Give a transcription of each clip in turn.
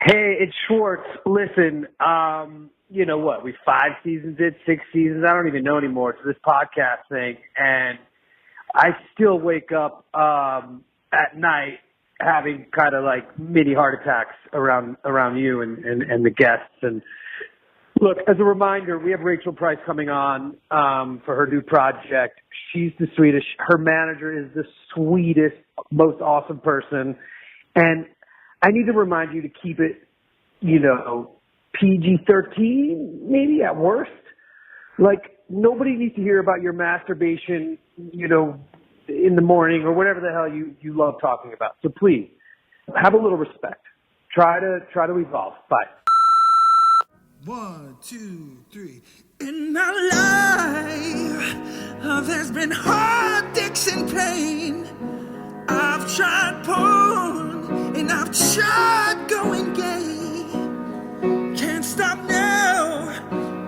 Hey, it's Schwartz. Listen, you know what? We 5 seasons did, 6 seasons. I don't even know anymore. It's this podcast thing, and I still wake up at night having kind of like mini heart attacks around you and the guests. And look, as a reminder, we have Rachael Price coming on for her new project. She's the sweetest. Her manager is the sweetest, most awesome person, and I need to remind you to keep it, PG-13, maybe at worst. Like, nobody needs to hear about your masturbation, in the morning or whatever the hell you love talking about. So please, have a little respect. Try to evolve. Bye. 1, 2, 3. In my life, there's been heartaches and pain. I've tried porn and I've tried going gay. Can't stop now.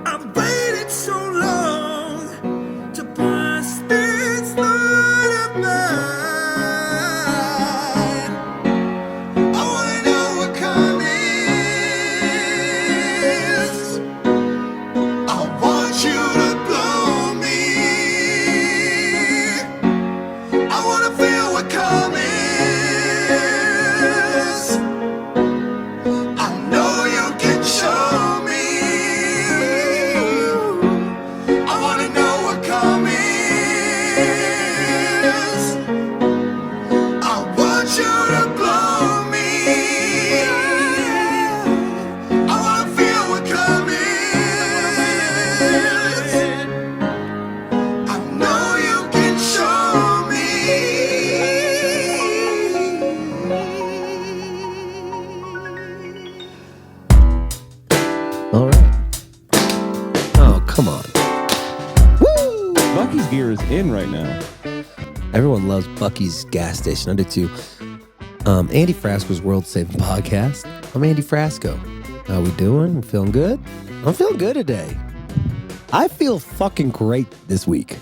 I've waited so long to bust this heart of mine. I wanna know what come is. I want you to blow me. I wanna feel what come is. I know you can show me. I wanna know what come is. I want you to blow me. I wanna feel what come is. I know you can show me. All right. Oh, come on. Woo! Bucky's gear is in right now. Everyone loves Bucky's gas station. I do too. Andy Frasco's World Saving Podcast. I'm Andy Frasco. How we doing? We feeling good? I'm feeling good today. I feel fucking great this week.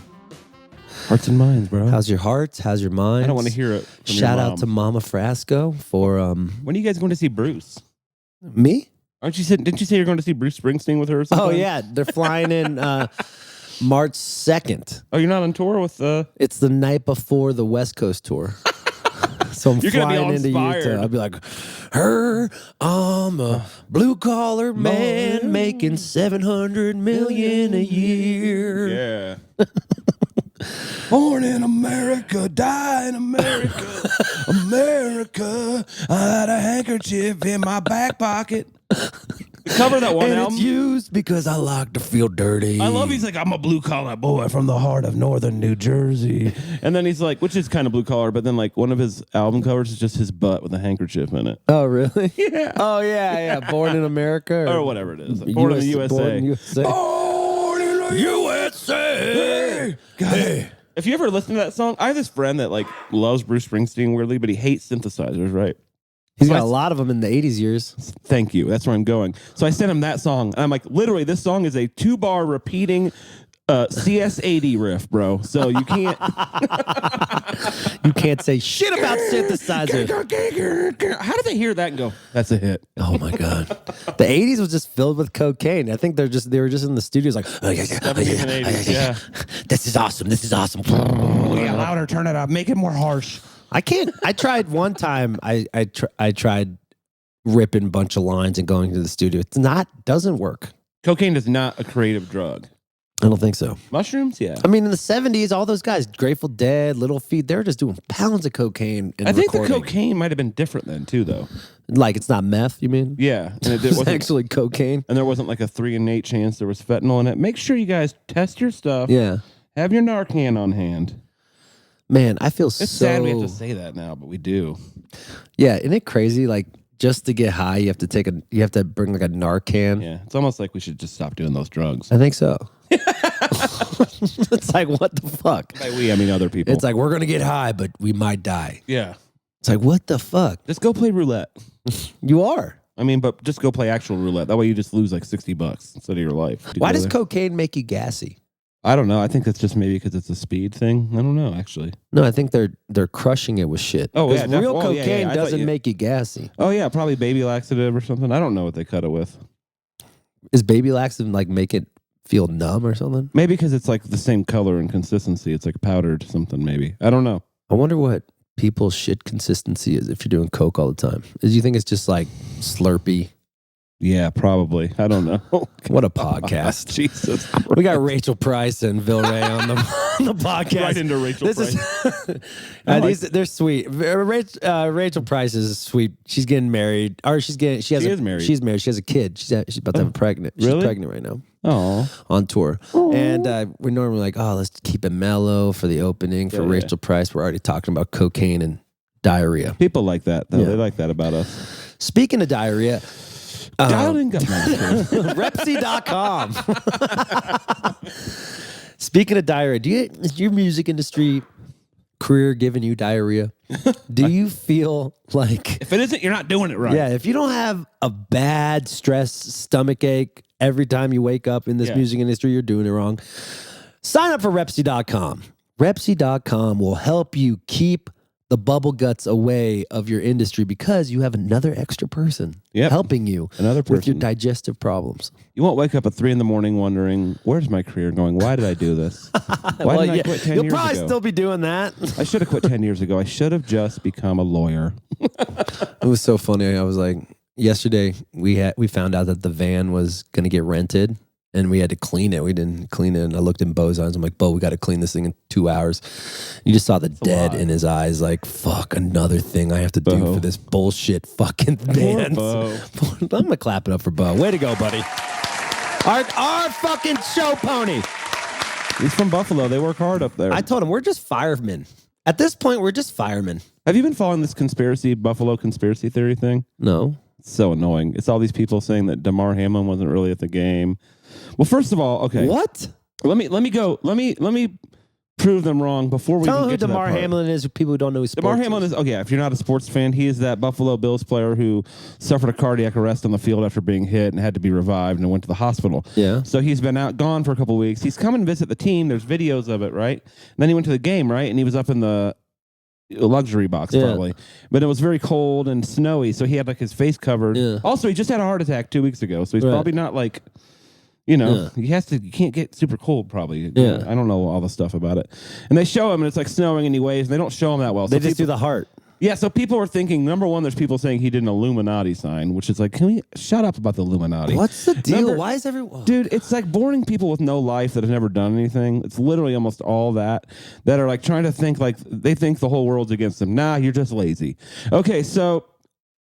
Hearts and minds, bro. How's your hearts? How's your minds? I don't want to hear it from Shout your out mom. to Mama Frasco for When are you guys going to see Bruce? me. Didn't you say you're going to see Bruce Springsteen with her or something? Oh yeah, they're flying in March 2nd. Oh, you're not on tour with It's the night before the West Coast tour. So I'm You're gonna be flying all into inspired. Utah. I'll be like, I'm a blue collar man making $700 million a year. Yeah. Born in America, die in America. America, I had a handkerchief in my back pocket. Cover that one And album. it's used because I like to feel dirty. I love he's like, I'm a blue collar boy from the heart of northern New Jersey. And then he's like, which is kind of blue collar, but then like one of his album covers is just his butt with a handkerchief in it. Oh, really? Yeah. Oh, yeah. Born in America. Or whatever it is. Born in the USA. Born in USA. Born in the USA. Hey. If you ever listen to that song, I have this friend that like loves Bruce Springsteen weirdly, but he hates synthesizers, right? He's So got I- a lot of them in the 80s years. Thank you. That's where I'm going. So I sent him that song. And I'm like, literally, this song is a 2-bar repeating CS80 riff, bro. So you can't. You can't say shit about synthesizer. How do they hear that and go, that's a hit? Oh my god, the 80s was just filled with cocaine. I think they were just in the studios like, oh, yeah, 70s and 80s, yeah. This is awesome. Yeah, louder, turn it up, make it more harsh. I can't. I tried one time. I tried ripping a bunch of lines and going to the studio. Doesn't work. Cocaine is not a creative drug. I don't think so. Mushrooms, yeah. I mean, in the 70s, all those guys, Grateful Dead, Little Feat, they were just doing pounds of cocaine. And I think recording. the cocaine might have been different then too, though. Like it's not meth. You mean? Yeah, and it It's wasn't actually cocaine. and there wasn't like a 3 in 8 chance there was fentanyl in it. Make sure you guys test your stuff. Yeah. Have your Narcan on hand. Man, I feel It's so sad we have to say that now, but we do. Yeah, isn't it crazy? Like just to get high, you have to bring like a Narcan. Yeah, it's almost like we should just stop doing those drugs. I think so. It's like, what the fuck? By we, I mean other people. It's like, we're going to get high, but we might die. yeah, It's like, what the fuck? just go play roulette. You are. I mean, but just go play actual roulette. That way you just lose like $60 instead of your life. Why does cocaine make you gassy? I don't know. I think it's just maybe because it's a speed thing. I don't know, actually. No, I think they're crushing it with shit. Oh, yeah. Real cocaine doesn't make you gassy. Oh, yeah. Probably baby laxative or something. I don't know what they cut it with. Is baby laxative like make it feel numb or something? Maybe because it's like the same color and consistency. It's like powdered something, maybe. I don't know. I wonder what people's shit consistency is if you're doing coke all the time. Do you think it's just like Slurpee? Yeah, probably. I don't know. What a podcast. Jesus. We got Rachael Price and Vilray on the podcast. Right into Rachael Price. They're sweet. Rachael Price is sweet. She's getting married. Or she is married. She's married. She has a kid. She's about to have a pregnant. She's pregnant right now. Oh, on tour. Aww. And we're normally like, let's keep it mellow for the opening for Rachael Price. We're already talking about cocaine and diarrhea. People like that, though. Yeah. They like that about us. Speaking of diarrhea, Repsy.com. Speaking of diarrhea, is your music industry career giving you diarrhea? Do you feel like... If it isn't, you're not doing it right. Yeah, if you don't have a bad stress stomach ache every time you wake up in this music industry, you're doing it wrong. Sign up for Repsy.com. Repsy.com will help you keep the bubble guts away of your industry because you have another extra person helping you with your digestive problems. You won't wake up at 3 a.m. wondering, where's my career going? Why did I do this? Why didn't I quit 10 years ago? You'll probably still be doing that. I should have quit 10 years ago. I should have just become a lawyer. It was so funny. I was like, yesterday we found out that the van was going to get rented. And we had to clean it. We didn't clean it. And I looked in Bo's eyes. I'm like, Bo, we got to clean this thing in 2 hours. You just saw the dead in his eyes. Like, fuck, another thing I have to do for this bullshit fucking van. I'm going to clap it up for Bo. Way to go, buddy. Our fucking show pony. He's from Buffalo. They work hard up there. I told him, we're just firemen. At this point, we're just firemen. Have you been following this Buffalo conspiracy theory thing? No. It's so annoying. It's all these people saying that Damar Hamlin wasn't really at the game. Well, first of all, okay. What? Let me prove them wrong before we Tell even get to that Damar part. Hamlin is. People who don't know who sports Damar Hamlin is, if you're not a sports fan, he is that Buffalo Bills player who suffered a cardiac arrest on the field after being hit and had to be revived and went to the hospital. Yeah. So he's been gone for a couple of weeks. He's come and visit the team. There's videos of it, right? And then he went to the game, right? And he was up in the luxury box probably, but it was very cold and snowy, so he had like his face covered. Also, he just had a heart attack 2 weeks ago, so he's probably not like, he can't get super cold probably. I don't know all the stuff about it. And they show him and it's like snowing and he waves and they don't show him that well. They just do the heart. Yeah, so people are thinking, number one, there's people saying he did an Illuminati sign, which is like, can we shut up about the Illuminati? What's the deal? Why is everyone... Dude, it's like boring people with no life that have never done anything. It's literally almost all that are like trying to think like they think the whole world's against them. Nah, you're just lazy. Okay, so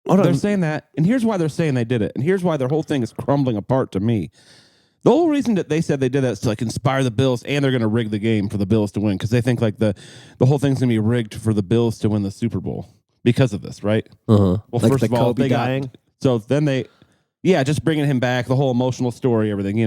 they're saying that, and here's why they're saying they did it, and here's why their whole thing is crumbling apart to me. The whole reason that they said they did that is to like inspire the Bills, and they're going to rig the game for the Bills to win because they think like the whole thing's going to be rigged for the Bills to win the Super Bowl because of this, right? Well, like first of all, Kobe dying. So then just bringing him back, the whole emotional story, everything,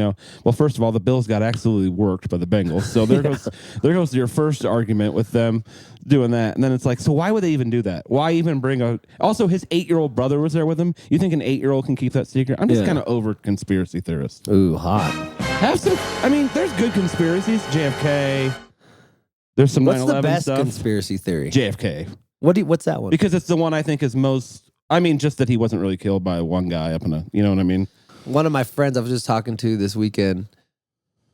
Well, first of all, the Bills got absolutely worked by the Bengals. So there goes your first argument with them doing that. And then it's like, so why would they even do that? Why even also his 8-year-old brother was there with him. You think an 8-year-old can keep that secret? I'm just kind of over conspiracy theorists. Ooh, hot. There's good conspiracies. JFK. There's some 9/11 stuff. What's the best conspiracy theory? JFK. What's that one? Because it's the one I think is most... just that he wasn't really killed by one guy up in a... You know what I mean? One of my friends I was just talking to this weekend,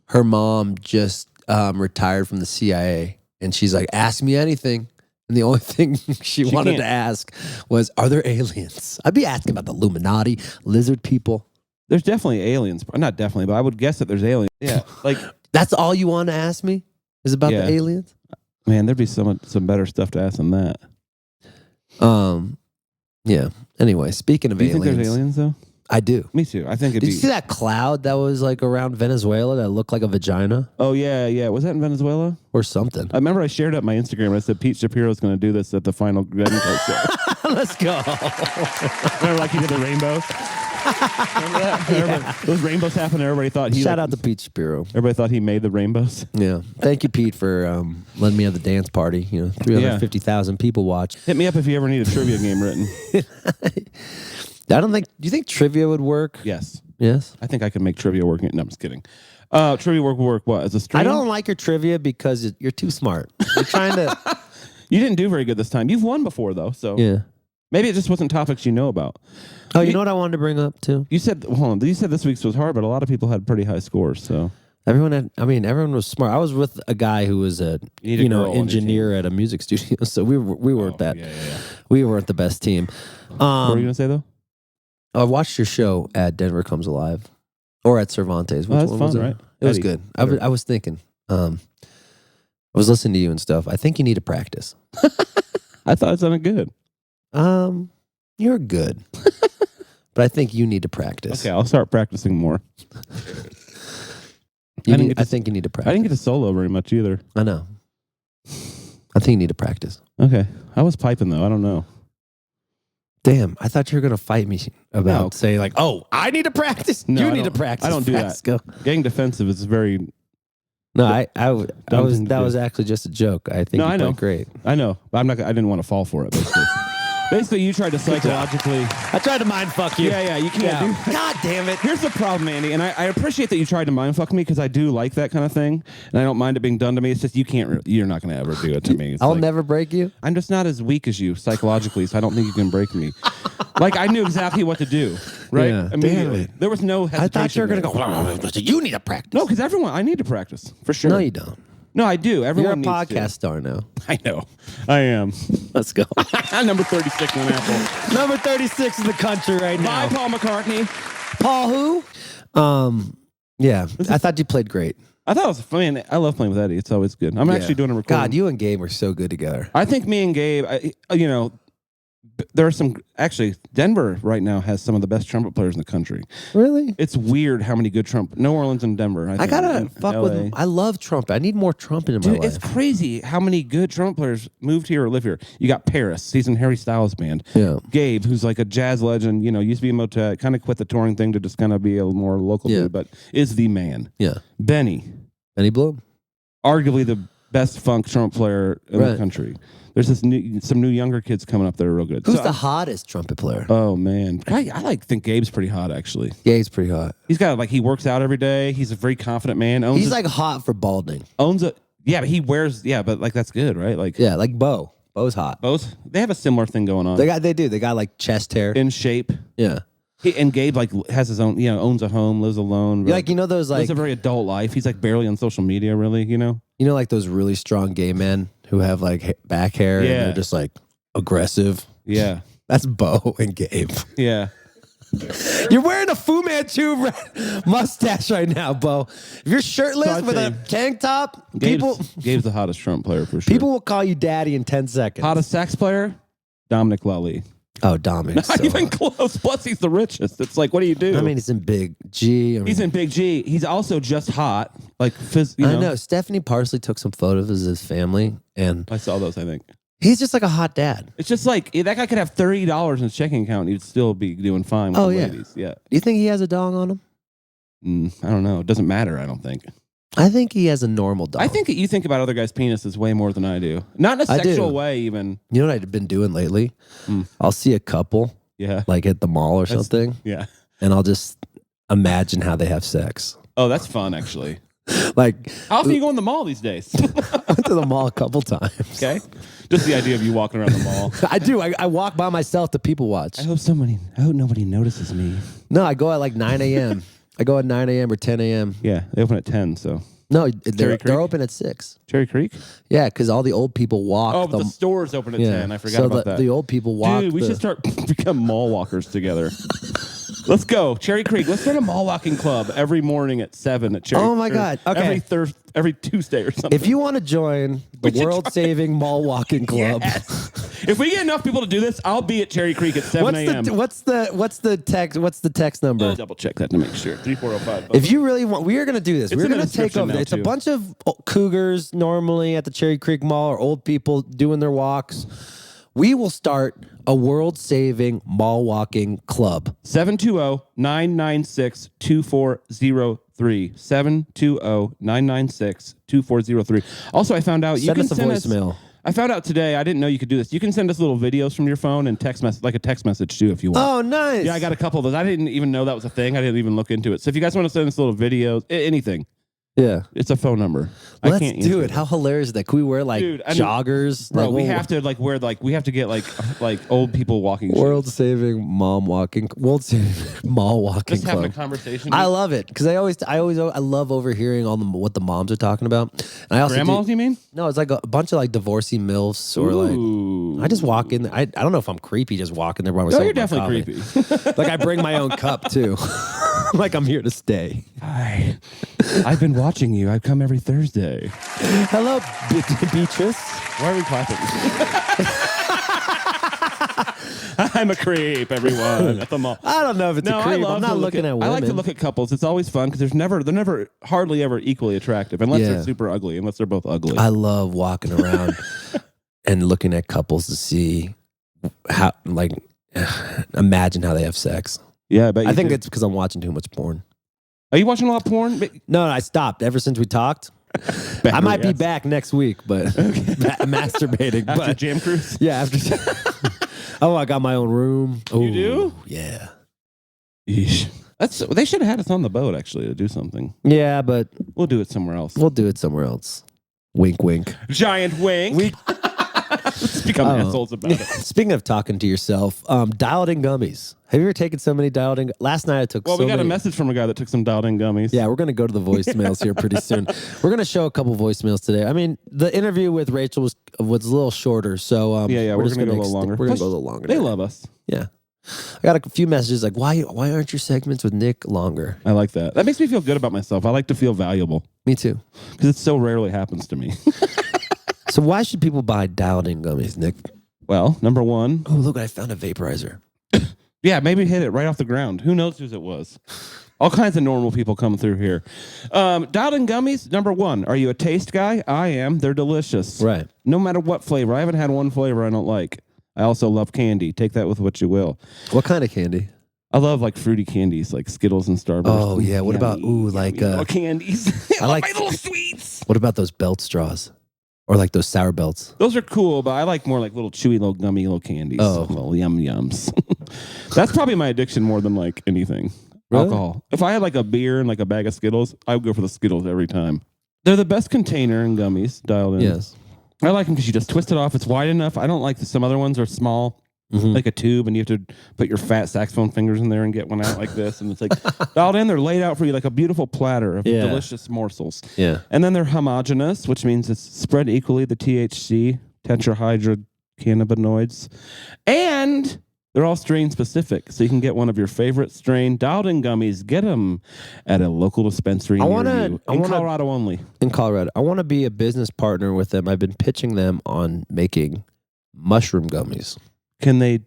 her mom just retired from the CIA. And she's like, ask me anything. And the only thing she wanted to ask was, are there aliens? I'd be asking about the Illuminati, lizard people. There's definitely aliens. Not definitely, but I would guess that there's aliens. Yeah. Like that's all you want to ask me is about the aliens? Man, there'd be some better stuff to ask than that. Yeah. Anyway, speaking of aliens. Do you think there's aliens, though? I do. Me too. I think Did you see that cloud that was like around Venezuela that looked like a vagina? Oh, yeah. Was that in Venezuela? Or something. I remember I shared it on my Instagram and I said Pete Shapiro's going to do this at the final Wedding Coat show. Let's go. Remember like he did the rainbows? Remember that? Yeah. Those rainbows happened. Everybody thought Shout out to Pete Shapiro. Everybody thought he made the rainbows. Yeah. Thank you, Pete, for letting me have the dance party. 350,000 people watch. Hit me up if you ever need a trivia game written. Do you think trivia would work? Yes. Yes? I think I could make trivia work. No, I'm just kidding. Trivia work. What as a stream? I don't like your trivia because you're too smart. You're trying to. You didn't do very good this time. You've won before though, so Yeah. maybe it just wasn't topics you know about. Oh, you know what I wanted to bring up too? You said this week's was hard, but a lot of people had pretty high scores. So Everyone was smart. I was with a guy who was a engineer at a music studio, so we weren't we weren't the best team. What were you gonna say though? I watched your show at Denver Comes Alive, or at Cervantes. Which that's one fun, was it? right? It was Eddie. good. I was thinking. I was listening to you and stuff. I think you need to practice. I thought it sounded good. You're good, but I think you need to practice. Okay, I'll start practicing more. I think you need to practice. I didn't get to solo very much either. I know. I think you need to practice. Okay, I was piping though. I don't know. Damn, I thought you were going to fight me about saying like, oh, I need to practice. No, you I need to don't- practice. I don't do Frasco. that. Getting defensive is very. No, that thing was to do. actually just a joke. I think No, you I know. played great. I know, but I'm not. I didn't want to fall for it. Basically, basically, you tried to psychologically. I tried to mind fuck you. Yeah, you can't do that. God damn it. Here's the problem, Andy, and I appreciate that you tried to mind fuck me because I do like that kind of thing, and I don't mind it being done to me. It's just you can't. You're not going to ever do it to me. It's I'll like, never break you. I'm just not as weak as you psychologically, so I don't think you can break me. Like I knew exactly what to do, right? Yeah. Immediately. Damn it. There was no I hesitation. thought you were going to there. go, you need to practice. No, because I need to practice for sure. No, you don't. No, I do. You're a Everyone needs podcast star now. to. I know. I am. Let's go. Number 36 on Apple. Number 36 in the country right now. Bye, Paul McCartney. Paul who? Yeah, I thought you played great. I thought it was fun. I love playing with Eddie. It's always good. I'm actually doing a recording. God, you and Gabe were so good together. I think me and Gabe, there are some, actually, Denver right now has some of the best trumpet players in the country. Really? It's weird how many good New Orleans and Denver. I gotta fuck with. I love trumpet. I need more trumpet in my Dude, life. it's crazy how many good trumpet players moved here or live here. You got Paris, he's in Harry Styles' band. Yeah. Gabe, who's like a jazz legend, used to be in Motet, kind of quit the touring thing to just kind of be a more local dude, but is the man. Yeah. Benny, Bloom, arguably the best funk trumpet player in the country. There's some new younger kids coming up that are real good. Who's the hottest trumpet player? Oh man, I think Gabe's pretty hot actually. Yeah, he's pretty hot. He's got he works out every day. He's a very confident man. He's like hot for balding. But he wears but that's good, right? Like Bo. Bo's hot. Both they have a similar thing going on. They got like chest hair In shape. Yeah. And Gabe has his own, owns a home, lives alone. Those lives a very adult life. He's barely on social media, really. Like those really strong gay men who have back hair and they're just aggressive. Yeah, that's Bo and Gabe. Yeah, you're wearing a Fu Manchu mustache right now, Bo. If you're shirtless with a tank top, Gabe's the hottest trumpet player for sure. People will call you daddy in 10 seconds. Hottest sax player, Dominic Lally. Oh, Dominic. Not even close. Plus, he's the richest. It's what do you do? I mean, he's in Big G. He's in Big G. He's also just hot. I know. Stephanie Parsley took some photos of his family, and I saw those, I think. He's just like a hot dad. It's just that guy could have $30 in his checking account and he'd still be doing fine with the ladies. Yeah. You think he has a dong on him? I don't know. It doesn't matter, I don't think. I think he has a normal dong. I think that you think about other guys' penises way more than I do. Not in a sexual way, even. You know what I've been doing lately? I'll see a couple, at the mall or something. Yeah. And I'll just imagine how they have sex. Oh, that's fun, actually. How often do you go in the mall these days? I went to the mall a couple times. Okay. Just the idea of you walking around the mall. I do. I walk by myself to people watch. I hope nobody notices me. No, I go at 9 a.m. I go at 9 a.m. or 10 a.m. Yeah, they open at 10, so. No, they're open at 6. Cherry Creek? Yeah, because all the old people walk. Oh, but the store's open at 10. I forgot about that. The old people walk. Dude, we should start become mall walkers together. Let's go. Cherry Creek. Let's start a mall walking club every morning at 7 at Cherry Creek. Oh, my God. Okay. Every Tuesday or something. If you want to join the world-saving mall walking club. Yes. If we get enough people to do this, I'll be at Cherry Creek at 7 a.m. What's the text number? I'll double check that to make sure. 3405. If you really want, we are going to do this. We're going to take over. It's a bunch of cougars normally at the Cherry Creek Mall or old people doing their walks. We will start a world-saving mall walking club. 720-996-2403. 720-996-2403. Also, I found out you can send us voicemail. I found out today. I didn't know you could do this. You can send us little videos from your phone and text a text message too, if you want. Oh, nice. Yeah, I got a couple of those. I didn't even know that was a thing. I didn't even look into it. So if you guys want to send us little videos, anything, Yeah. It's a phone number. Let's I can't do answer it. How hilarious is that? Can we wear like joggers? Bro, like, we have to like wear like we have to get like old people walking world shoes. saving mall walking Just having a club. conversation. I love it because I love overhearing what the moms are talking about. And I also Grandmas, you mean? No, it's like a bunch of like divorcee milfs or like I just walk in there. I don't know if I'm creepy just walking there by myself. No, you're definitely creepy. Like I bring my own cup too. Like I'm here to stay. Hi. I've been watching you. I come every Thursday. Hello, Beatrice. Why are we clapping? I'm a creep, everyone. At the mall. I don't know if it's a creep. I'm not looking at women. I like to look at couples. It's always fun because they're never hardly ever equally attractive unless they're super ugly, unless they're both ugly. I love walking around and looking at couples to see how, like, imagine how they have sex. Yeah, I think it's because I'm watching too much porn. Are you watching a lot of porn? No, I stopped ever since we talked. I might be back next week, but masturbating. After Jam Cruise? Yeah, after. Oh, I got my own room. You do? Yeah. Yeesh. They should have had us on the boat actually to do something. Yeah, but we'll do it somewhere else. We'll do it somewhere else. Wink, wink. Giant wink. Let's become assholes about it. Speaking of talking to yourself, dialed-in gummies. Have you ever taken so many dialed-in? Last night I took. Well, we got a message from a guy that took some dialed-in gummies. Yeah, we're gonna go to the voicemails here pretty soon. We're gonna show a couple voicemails today. I mean, the interview with Rachel was a little shorter, so we're gonna go a little longer. We're gonna go a little longer. They love us. Yeah. I got a few messages like, why aren't your segments with Nick longer? I like that. That makes me feel good about myself. I like to feel valuable. Me too. Because it so rarely happens to me. So why should people buy dialed-in gummies, Nick? Well, number one. Oh, look, I found a vaporizer. Yeah, maybe hit it right off the ground. Who knows whose it was? All kinds of normal people come through here. Dialed-in gummies, number one. Are you a taste guy? I am. They're delicious. Right. No matter what flavor. I haven't had one flavor I don't like. I also love candy. Take that with what you will. What kind of candy? I love like fruity candies, like Skittles and Starburst. Oh yeah. What about candies? I like my little sweets. What about those belt straws, or like those sour belts? Those are cool, but I like more like little chewy, little gummy, little candies. Oh, little yums. That's probably my addiction more than like anything. Really? Alcohol. If I had like a beer and like a bag of Skittles, I would go for the Skittles every time. They're the best container in gummies. Dialed in. Yes. I like them because you just twist it off. It's wide enough. I don't like some other ones are small, like a tube, and you have to put your fat saxophone fingers in there and get one out like this. And it's like dialed in. They're laid out for you like a beautiful platter of delicious morsels. Yeah. And then they're homogeneous, which means it's spread equally the THC, tetrahydrocannabinoids, and they're all strain specific. So you can get one of your favorite strain dialed-in gummies. Get them at a local dispensary near you. In Colorado only. In Colorado. I want to be a business partner with them. I've been pitching them on making mushroom gummies. Can they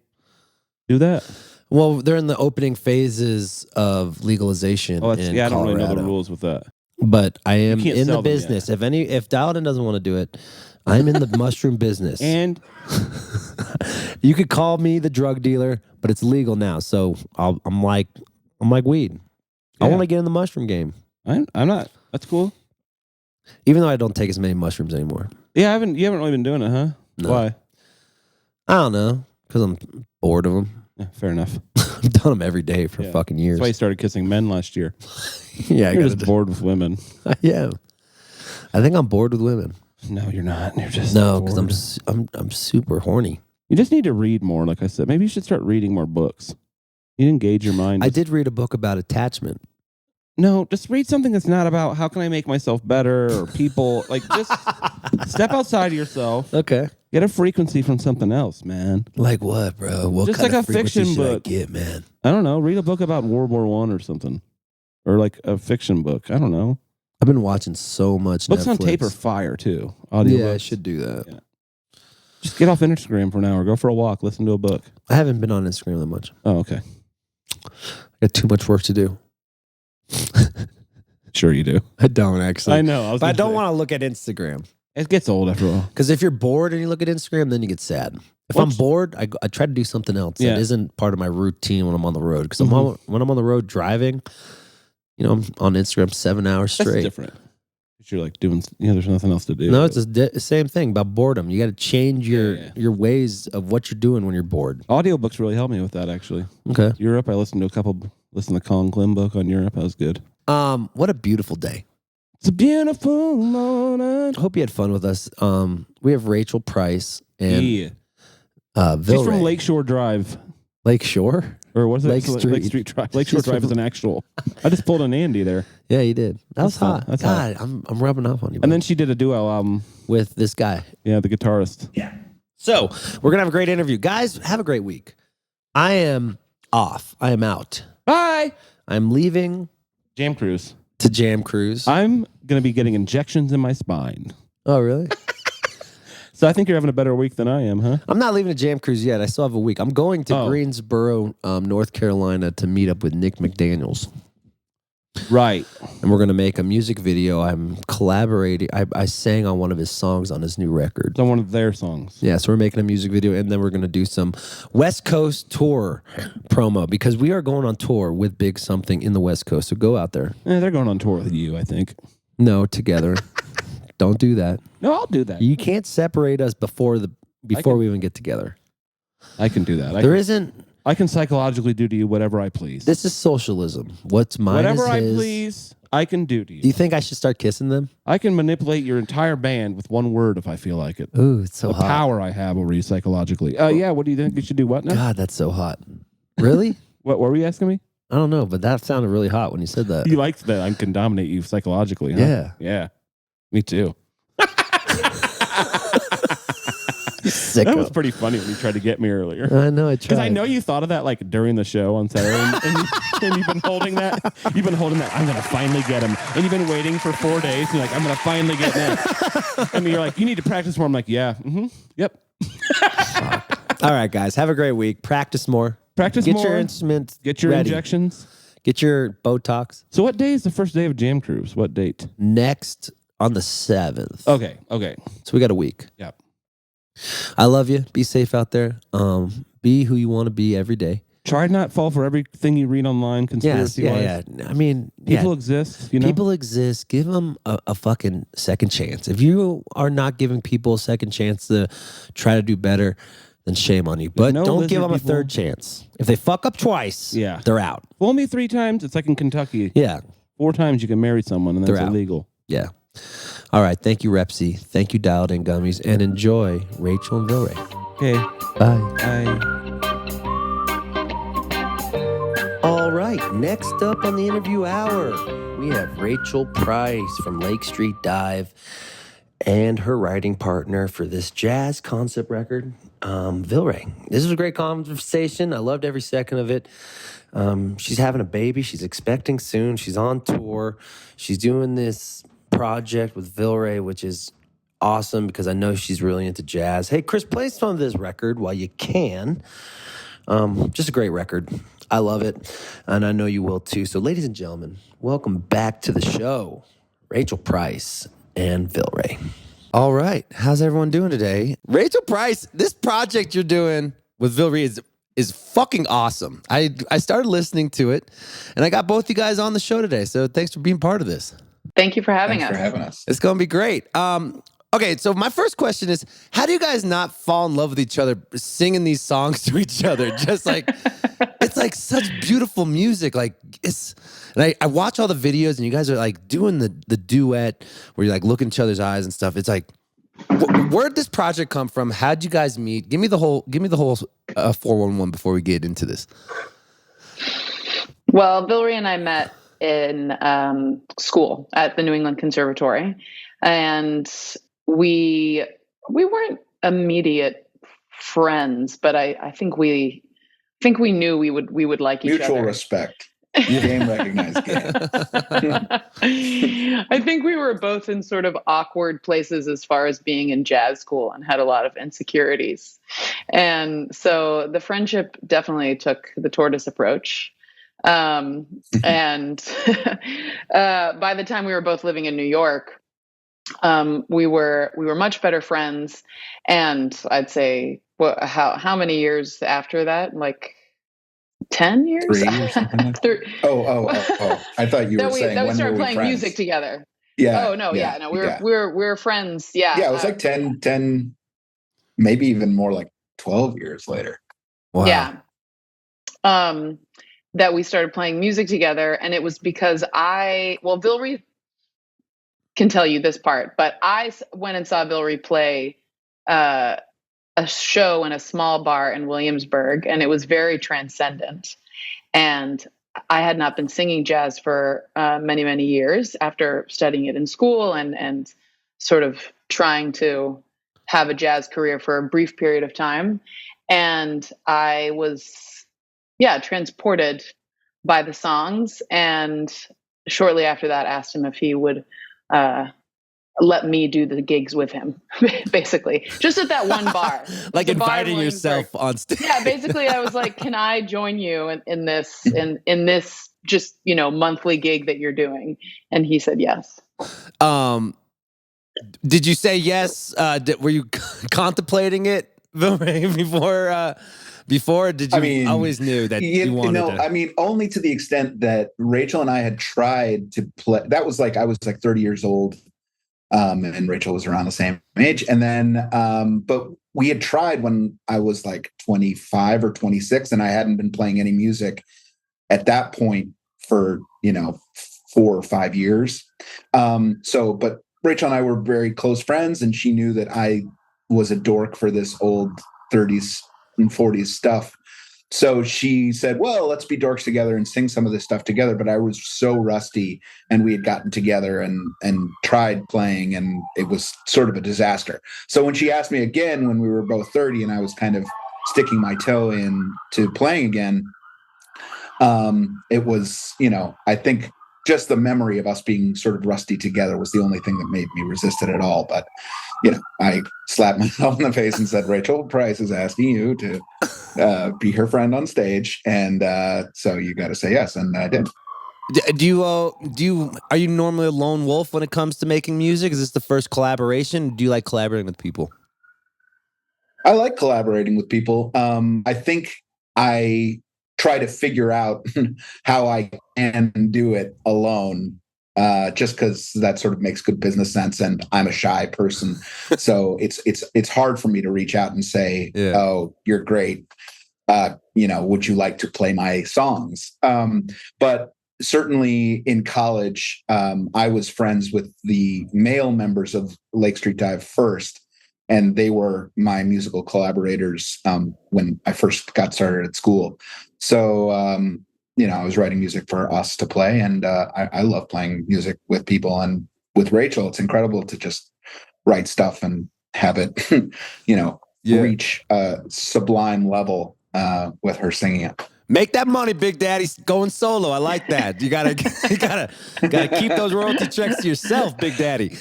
do that? Well, they're in the opening phases of legalization. Oh, in I don't really know Colorado. the rules with that. But I am in the sell them business. If Dialed-in doesn't want to do it, I'm in the mushroom business. And you could call me the drug dealer, but it's legal now. So I'm like weed. Yeah. I want to get in the mushroom game. I'm not. That's cool. Even though I don't take as many mushrooms anymore. Yeah, you haven't really been doing it, huh? No. Why? I don't know. Because I'm bored of them. Yeah, fair enough. I've done them every day for fucking years. That's why you started kissing men last year. Yeah, You're just bored with women. Yeah. I think I'm bored with women. No, you're not. You're just because I'm super horny. You just need to read more, like I said. Maybe you should start reading more books. You engage your mind. I did read a book about attachment. No, just read something that's not about how can I make myself better or people. Like, just step outside of yourself. Okay. Get a frequency from something else, man. Like what, bro? What just kind like of a fiction frequency should book. I get, man? I don't know. Read a book about World War I or something. Or like a fiction book. I don't know. I've been watching so much Books Netflix. on tape are fire, too. Audio Yeah, I books. should do that. Yeah. Just get off Instagram for an hour. Go for a walk. Listen to a book. I haven't been on Instagram that much. Oh, okay. I got too much work to do. Sure you do. I don't, actually. I know. But I don't want to look at Instagram. It gets old after all. Because if you're bored and you look at Instagram, then you get sad. If I'm bored, I try to do something else that isn't part of my routine when I'm on the road. Because when I'm on the road driving, I'm on Instagram 7 hours straight. That's different. You're like doing, there's nothing else to do. No, it's the same thing about boredom. You got to change your ways of what you're doing when you're bored. Audiobooks really helped me with that, actually. Okay. Europe, I listened to Colin Klim book on Europe. That was good. What a beautiful day. It's a beautiful morning. Hope you had fun with us. We have Rachael Price and Yeah. Vilray. She's from Lakeshore Drive. Lakeshore? Or was it Lake Street. Lake Street Drive? Lakeshore She's Drive is an actual. I just pulled an Andy there. Yeah, you did. That was fun. hot. That's God, I'm rubbing off on you. And then she did a duo album with this guy. Yeah, the guitarist. Yeah. So we're gonna have a great interview. Guys, have a great week. I am off. I am out. Bye. I'm leaving Jam Cruise. to Jam Cruise. I'm going to be getting injections in my spine. Oh, really? So I think you're having a better week than I am, huh? I'm not leaving to Jam Cruise yet. I still have a week. I'm going to Oh. Greensboro, North Carolina to meet up with Nick McDaniels. Right. And we're going to make a music video. I'm collaborating. I sang on one of his songs on his new record. It's on one of their songs. Yeah, so we're making a music video, and then we're going to do some West Coast tour promo because we are going on tour with Big Something in the West Coast. So go out there. Yeah, they're going on tour with you, I think. No, together. Don't do that. No, I'll do that. You can't separate us before we even get together. I can do that. I can psychologically do to you whatever I please. This is socialism. What's mine whatever is I his. please, I can do to you. Do you think I should start kissing them? I can manipulate your entire band with one word if I feel like it. Ooh, it's so the hot. power I have over you psychologically. Yeah, what do you think you should do? What now? God, that's so hot. Really? What were you asking me? I don't know, but that sounded really hot when you said that. You liked that I can dominate you psychologically, huh? Yeah. Yeah. Me too. Sicko. That was pretty funny when you tried to get me earlier. I know, I tried. Because I know you thought of that like during the show on Saturday, and you've been holding that. You've been holding that. I'm gonna finally get him, and you've been waiting for 4 days. And you're like, I'm gonna finally get him. And you're like, you need to practice more. I'm like, yeah, yep. All right, guys, have a great week. Practice more. Practice Get more. your instruments. Get your ready. injections. Get your Botox. So, what day is the first day of Jam Cruise? What date? Next on the 7th. Okay. So we got a week. Yep. I love you. Be safe out there. Be who you want to be every day. Try to not fall for everything you read online. Conspiracy wise. Yeah. I mean, people exist. You know, people exist. Give them a fucking second chance. If you are not giving people a second chance to try to do better, then shame on you. But don't give them a third chance. If they fuck up twice, they're out. Fool me 3 times. It's like in Kentucky. Yeah. 4 times you can marry someone, and that's They're out. illegal. Yeah. All right. Thank you, Repsy. Thank you, Dialed In Gummies. And enjoy Rachael and Vilray. Okay. Bye. Bye. All right. Next up on the interview hour, we have Rachael Price from Lake Street Dive and her writing partner for this jazz concept record, Vilray. This was a great conversation. I loved every second of it. She's having a baby. She's expecting soon. She's on tour. She's doing this project with Vilray, which is awesome because I know she's really into jazz. Hey, Chris, play some of this record while you can. Just a great record. I love it, and I know you will too. So, ladies and gentlemen, welcome back to the show, Rachael Price and Vilray. All right, how's everyone doing today? Rachael Price, this project you're doing with Vilray is fucking awesome. I started listening to it, and I got both you guys on the show today. So, thanks for being part of this. Thank you for having us. Thanks for having us. It's going to be great. Okay, so my first question is, how do you guys not fall in love with each other singing these songs to each other? Just like, it's like such beautiful music. Like, and I watch all the videos and you guys are like doing the duet where you like look in each other's eyes and stuff. It's like, where'd this project come from? How'd you guys meet? Give me the whole 411 before we get into this. Well, Vilray and I met in school at the New England Conservatory, and we weren't immediate friends, but I think we knew we would like each other. Mutual respect. Game recognized game. I think we were both in sort of awkward places as far as being in jazz school and had a lot of insecurities. And so the friendship definitely took the tortoise approach. And by the time we were both living in New York, we were much better friends. And I'd say, how many years after that? Like 10 years? 3 or something like that? Oh. I thought you were saying that we when started were we playing friends? music together. Yeah. Oh, no. Yeah. No, we're friends. Yeah. Yeah. It was like 10, maybe even more, like 12 years later. Wow. Yeah. That we started playing music together. And it was because Vilray can tell you this part, but I went and saw Vilray play a show in a small bar in Williamsburg, and it was very transcendent. And I had not been singing jazz for many, many years after studying it in school and sort of trying to have a jazz career for a brief period of time. And I was, transported by the songs. And shortly after that, asked him if he would let me do the gigs with him, basically, just at that one bar. Like inviting yourself on stage. Yeah, basically, I was like, "Can I join you in this just monthly gig that you're doing?" And he said yes. Did you say yes? Were you contemplating it before? Did you always knew that you wanted to? I mean, only to the extent that Rachael and I had tried to play. That was like I was like 30 years old. And Rachael was around the same age. And then, but we had tried when I was like 25 or 26, and I hadn't been playing any music at that point for, 4 or 5 years. But Rachael and I were very close friends, and she knew that I was a dork for this old 30s and 40s stuff. So she said, well, let's be dorks together and sing some of this stuff together. But I was so rusty, and we had gotten together and tried playing, and it was sort of a disaster. So when she asked me again, when we were both 30 and I was kind of sticking my toe in to playing again, it was, I think just the memory of us being sort of rusty together was the only thing that made me resist it at all. But, I slapped myself in the face and said, Rachael Price is asking you to be her friend on stage. And so you got to say yes. And I did. Are you normally a lone wolf when it comes to making music? Is this the first collaboration? Do you like collaborating with people? I like collaborating with people. I think I try to figure out how I can do it alone. Just because that sort of makes good business sense, and I'm a shy person, so it's hard for me to reach out and say, "Oh, you're great. Would you like to play my songs?" But certainly in college, I was friends with the male members of Lake Street Dive first, and they were my musical collaborators when I first got started at school. So. I was writing music for us to play, and I love playing music with people. And with Rachael, it's incredible to just write stuff and have it, reach a sublime level with her singing it. Make that money, Big Daddy. Going solo. I like that. You gotta keep those royalty checks to yourself, Big Daddy.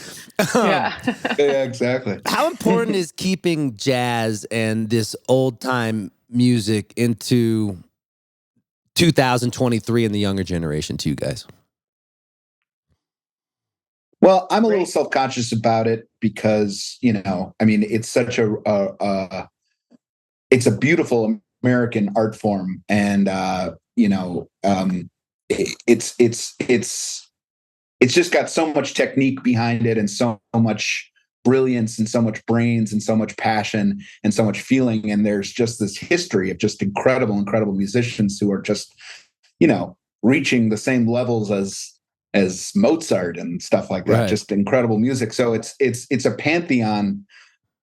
Yeah, exactly. How important is keeping jazz and this old time music into 2023 and the younger generation to you guys? Well, I'm a little self-conscious about it because, it's such it's a beautiful American art form. And, it's just got so much technique behind it, and so much brilliance, and so much brains, and so much passion, and so much feeling. And there's just this history of just incredible musicians who are just, reaching the same levels as Mozart and stuff like that. Right. Just incredible music. So it's a pantheon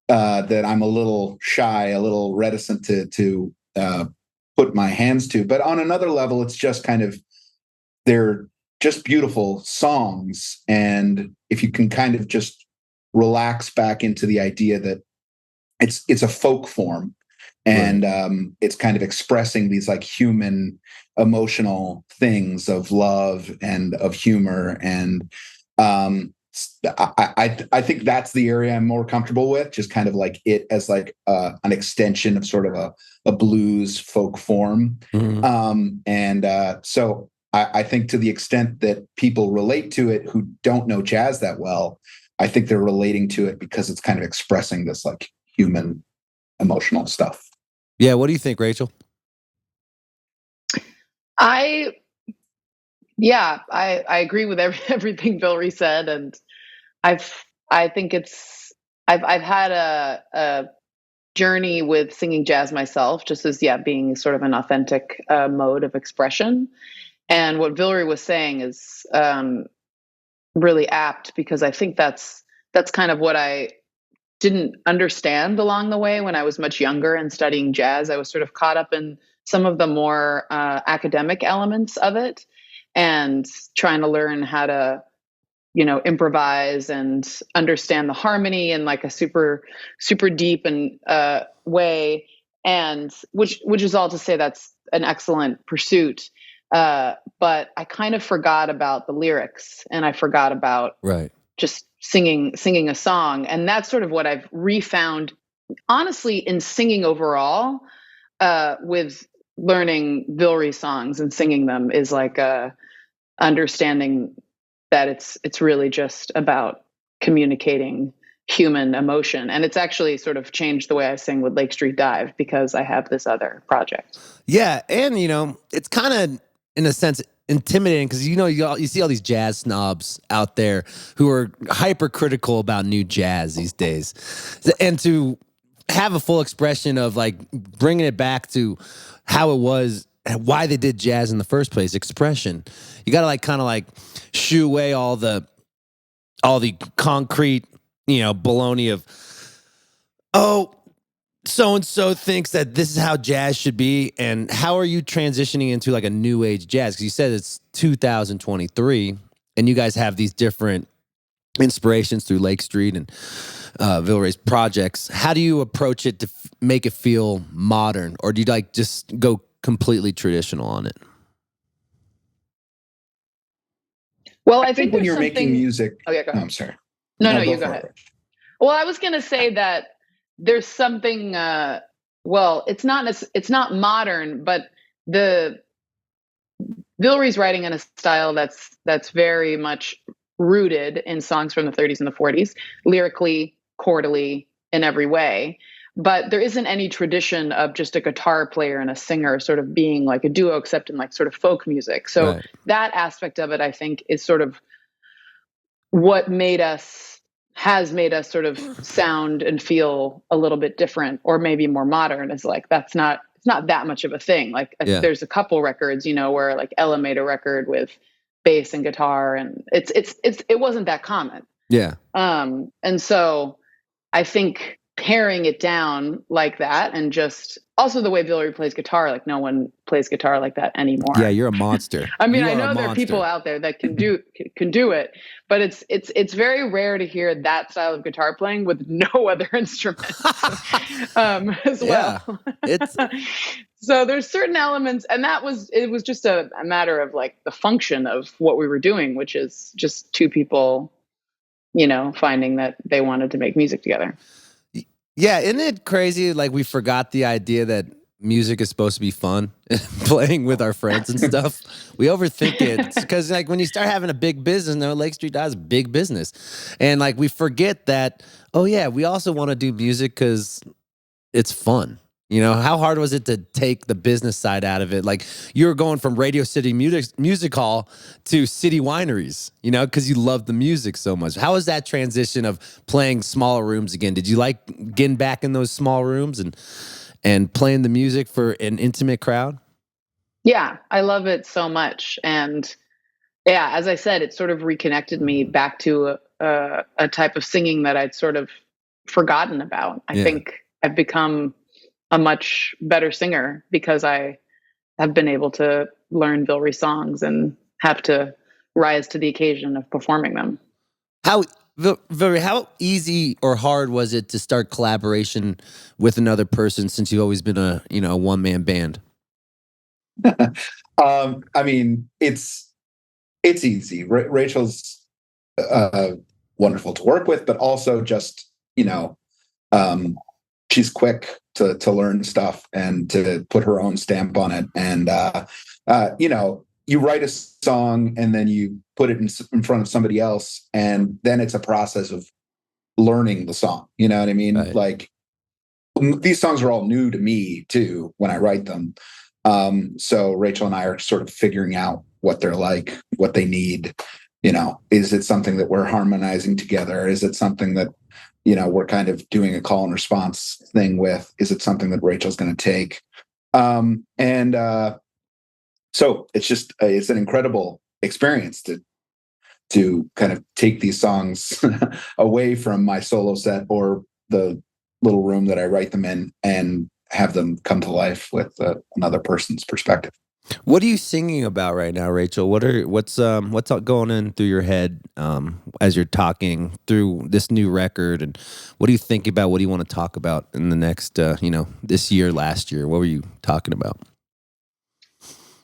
that I'm a little shy, a little reticent to put my hands to. But on another level, it's just kind of, they're just beautiful songs. And if you can kind of just relax back into the idea that it's a folk form, and it's kind of expressing these like human emotional things of love and of humor. And I think that's the area I'm more comfortable with, just kind of like it as like an extension of sort of a blues folk form. Mm-hmm. So I think to the extent that people relate to it who don't know jazz that well, I think they're relating to it because it's kind of expressing this like human emotional stuff. Yeah. What do you think, Rachael? I agree with everything Vilray said. And I've had a journey with singing jazz myself, just as, being sort of an authentic mode of expression. And what Vilray was saying is, really apt, because I think that's kind of what I didn't understand along the way when I was much younger and studying jazz. I was sort of caught up in some of the more academic elements of it and trying to learn how to, improvise and understand the harmony in like a super, super deep and way. And which is all to say that's an excellent pursuit. But I kind of forgot about the lyrics, and I forgot about just singing a song. And that's sort of what I've refound, honestly, in singing overall, with learning Vilray songs and singing them, is like understanding that it's really just about communicating human emotion. And it's actually sort of changed the way I sing with Lake Street Dive, because I have this other project. Yeah. And, it's kind of, in a sense, intimidating, because you see all these jazz snobs out there who are hypercritical about new jazz these days, and to have a full expression of like bringing it back to how it was and why they did jazz in the first place, expression. You got to like kind of like shoo away all the concrete baloney of, oh, so-and-so thinks that this is how jazz should be. And how are you transitioning into like a new age jazz? Because you said it's 2023 and you guys have these different inspirations through Lake Street and Vilray's projects. How do you approach it to make it feel modern? Or do you like just go completely traditional on it? Well, I think when you're making music... Oh, yeah, go ahead. I'm sorry. No, you go ahead. Well, I was going to say that there's something, it's not modern, but the Vilray's writing in a style that's very much rooted in songs from the 30s and the 40s, lyrically, chordally, in every way. But there isn't any tradition of just a guitar player and a singer sort of being like a duo, except in like sort of folk music. So that aspect of it, I think, is sort of what has made us sort of sound and feel a little bit different, or maybe more modern. Is like, it's not that much of a thing. Like there's a couple records, where like Ella made a record with bass and guitar, and it wasn't that common. Yeah. And so I think paring it down like that, and just also the way Vilray plays guitar, like no one plays guitar like that anymore. Yeah, you're a monster. I mean, I know there are people out there that can do it, but it's very rare to hear that style of guitar playing with no other instrument as well. So there's certain elements, and it was just a matter of like the function of what we were doing, which is just two people, finding that they wanted to make music together. Yeah, isn't it crazy? Like, we forgot the idea that music is supposed to be fun, playing with our friends and stuff. We overthink it, because like when you start having a big business, Lake Street Dive is a big business, and like we forget that. Oh yeah, we also want to do music because it's fun. How hard was it to take the business side out of it? Like, you were going from Radio City Music Hall to City Wineries, because you love the music so much. How was that transition of playing smaller rooms again? Did you like getting back in those small rooms and playing the music for an intimate crowd? Yeah, I love it so much. And yeah, as I said, it sort of reconnected me back to a type of singing that I'd sort of forgotten about. I think I've become a much better singer because I have been able to learn Vilray songs and have to rise to the occasion of performing them. Vilray, how easy or hard was it to start collaboration with another person, since you've always been a one-man band? I mean, it's easy. Rachael's wonderful to work with, but also just she's quick to learn stuff and to put her own stamp on it. And, you write a song and then you put it in front of somebody else, and then it's a process of learning the song. You know what I mean? Right. Like, these songs are all new to me too when I write them. So Rachael and I are sort of figuring out what they're like, what they need. Is it something that we're harmonizing together? Is it something that we're kind of doing a call and response thing with? Is it something that Rachael's going to take? So it's just, it's an incredible experience to to kind of take these songs away from my solo set or the little room that I write them in and have them come to life with another person's perspective. What are you singing about right now, Rachael? What's going in through your head as you're talking through this new record, and what do you think about? What do you want to talk about in the next, this year, last year? What were you talking about?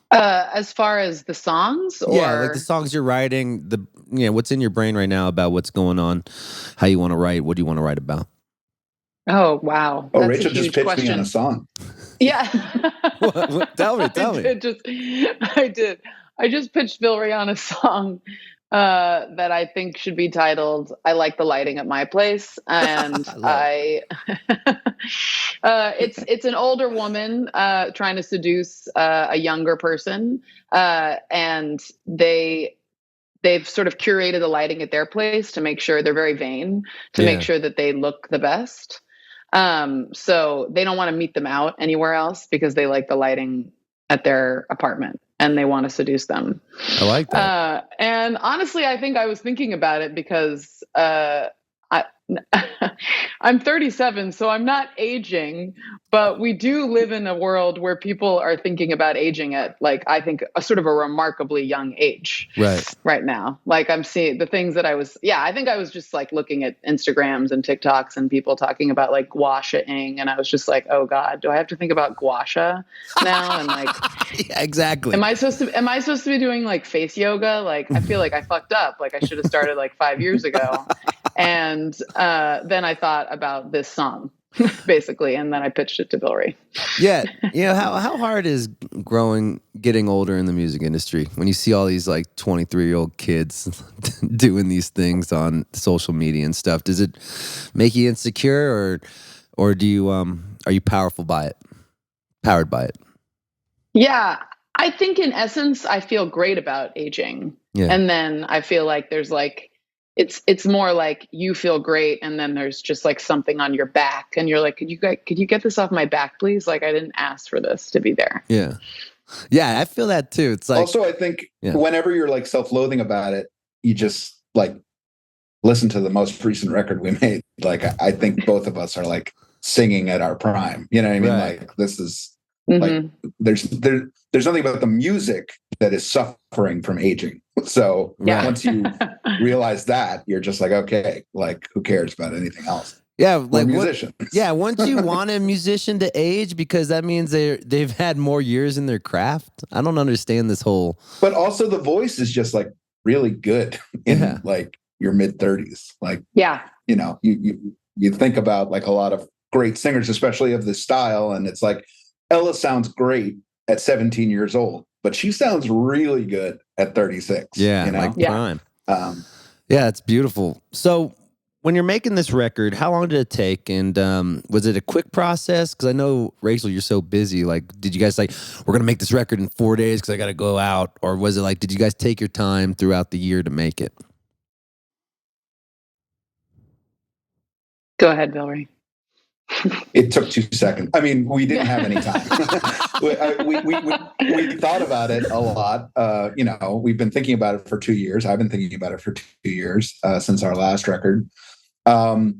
As far as the songs, or like the songs you're writing, what's in your brain right now about what's going on, how you want to write, what do you want to write about? Oh, wow. Oh, That's Rachael a just huge pitched question. me on a song. Yeah. Tell me. I did. I just pitched Vilray on a song that I think should be titled "I Like the Lighting at My Place," and it's an older woman trying to seduce a younger person, and they've sort of curated the lighting at their place to make sure they're very vain, to make sure that they look the best. So they don't want to meet them out anywhere else because they like the lighting at their apartment and they want to seduce them. I like that. And honestly, I think I was thinking about it because I'm 37, so I'm not aging, but we do live in a world where people are thinking about aging at, like, I think a sort of a remarkably young age right now. Like, I'm seeing the things that I think I was just like looking at Instagrams and TikToks and people talking about like gua sha-ing, and I was just like, oh God, do I have to think about gua sha now? And like, yeah, exactly. Am I supposed to be doing like face yoga? Like, I feel like I fucked up. Like, I should have started like 5 years ago. And then I thought about this song, basically, and then I pitched it to Vilray. Yeah, how hard is getting older in the music industry when you see all these like 23-year-old kids doing these things on social media and stuff? Does it make you insecure, or do you are you powered by it? Yeah, I think in essence, I feel great about aging, and then I feel like there's like. It's more like you feel great, and then there's just like something on your back, and you're like, could you get this off my back, please? Like, I didn't ask for this to be there. Yeah, I feel that too. It's like, also, I think whenever you're like self-loathing about it, you just like listen to the most recent record we made. Like, I think both of us are like singing at our prime. You know what I mean? Right. Like, this is like there's nothing about the music that is suffering from aging. So once you realize that, you're just like, okay, like, who cares about anything else? Yeah, like musicians. Once you want a musician to age, because that means they've had more years in their craft. I don't understand this whole. But also, the voice is just like really good in like your mid-30s. Like, you know, you think about like a lot of great singers, especially of this style, and it's like Ella sounds great at 17 years old, but she sounds really good at 36. Yeah, you know? like prime. Yeah, it's beautiful. So when you're making this record, how long did it take? And was it a quick process? Because I know, Rachael, you're so busy. Like, did you guys like, we're going to make this record in 4 days because I got to go out? Or was it like, did you guys take your time throughout the year to make it? Go ahead, Vilray. It took 2 seconds. I mean, we didn't have any time. we thought about it a lot. You know, we've been thinking about it for 2 years. I've been thinking about it for 2 years since our last record. But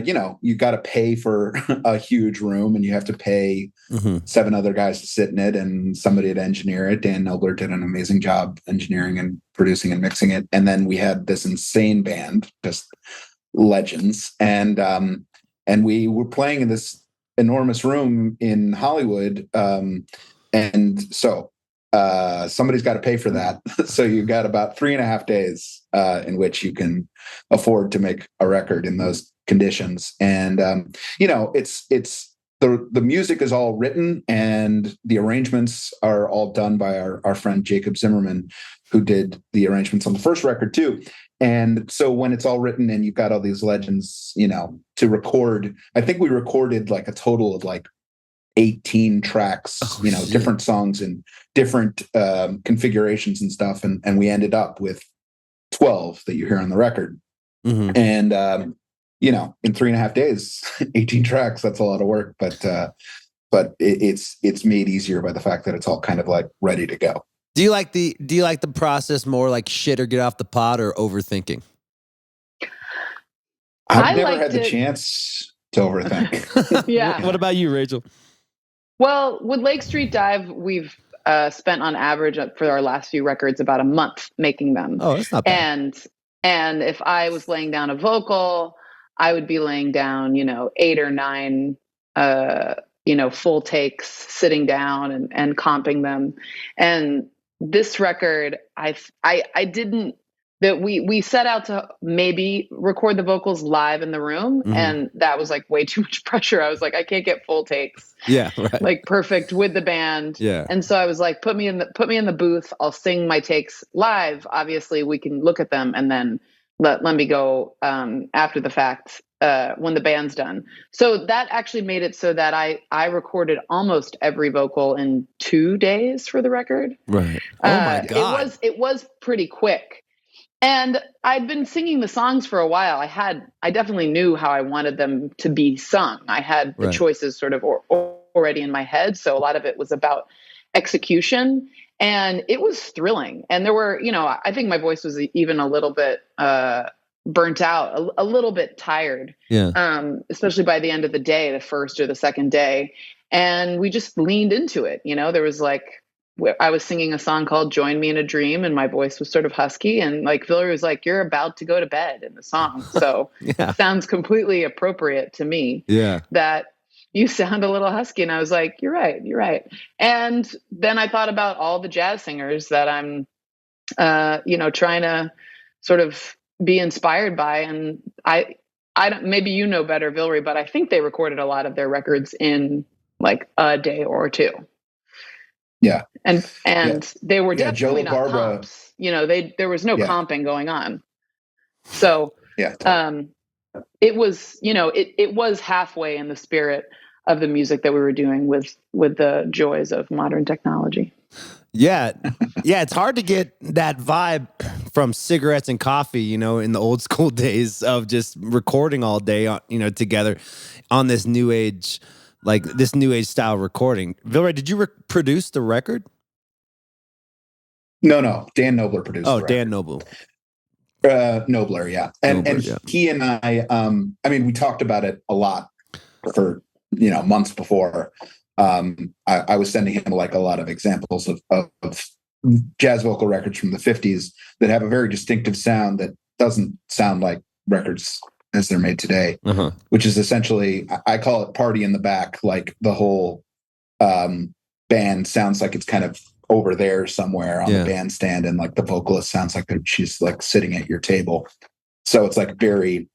you know, you got to pay for a huge room, and you have to pay 7 other guys to sit in it, and somebody to engineer it. Dan Nobler did an amazing job engineering and producing and mixing it. And then we had this insane band, just legends, and we were playing in this enormous room in Hollywood, and so somebody's got to pay for that. So you've got about 3.5 days in which you can afford to make a record in those conditions. And you know, it's the music is all written, and the arrangements are all done by our friend Jacob Zimmerman, who did the arrangements on the first record too. And so when it's all written and you've got all these legends, you know, to record, I think we recorded like a total of like 18 tracks, different songs and different configurations and stuff. And we ended up with 12 that you hear on the record. And, you know, in 3.5 days, 18 tracks, that's a lot of work, but it's made easier by the fact that it's all kind of like ready to go. Do you like the process more like shit or get off the pot or overthinking? I've never had the chance to overthink. Yeah. What about you, Rachel? Well, with Lake Street Dive, we've spent on average for our last few records about a month making them. Oh, that's not bad. And if I was laying down a vocal, I would be laying down, 8 or 9, full takes, sitting down and comping them. And this record, I didn't. That we set out to maybe record the vocals live in the room, and that was like way too much pressure. I was like, I can't get full takes, right. like perfect with the band. And so I was like, put me in the booth. I'll sing my takes live. Obviously, we can look at them and then let me go after the fact when the band's done. So that actually made it so that I recorded almost every vocal in 2 days for the record. Right. Oh my God. It was pretty quick. And I'd been singing the songs for a while. I definitely knew how I wanted them to be sung. I had the choices sort of already in my head. So a lot of it was about execution, and it was thrilling. And there were, I think my voice was even a little bit burnt out, a little bit tired, especially by the end of the day, the first or the second day. And we just leaned into it. There was I was singing a song called Join Me in a Dream, and my voice was sort of husky, and Vilray was like, you're about to go to bed in the song. So it sounds completely appropriate to me that you sound a little husky. And I was like, you're right. And then I thought about all the jazz singers that I'm, trying to sort of be inspired by. And I don't, maybe better, Vilray, but I think they recorded a lot of their records in like a day or two. Yeah. And they were definitely not Barbara, comps. There was no comping going on. So it was, it was halfway in the spirit of the music that we were doing with the joys of modern technology. Yeah. Yeah. It's hard to get that vibe from cigarettes and coffee, in the old school days of just recording all day, together on this new age, like this new age style recording. Vilray, did you produce the record? No. Dan Nobler produced the record. Dan Nobler. Nobler, yeah. And he and I we talked about it a lot for, months before. I was sending him like a lot of examples of jazz vocal records from the 50s that have a very distinctive sound that doesn't sound like records as they're made today, which is essentially, I call it party in the back. Like the whole band sounds like it's kind of over there somewhere on the bandstand, and like the vocalist sounds like she's like sitting at your table. So it's like very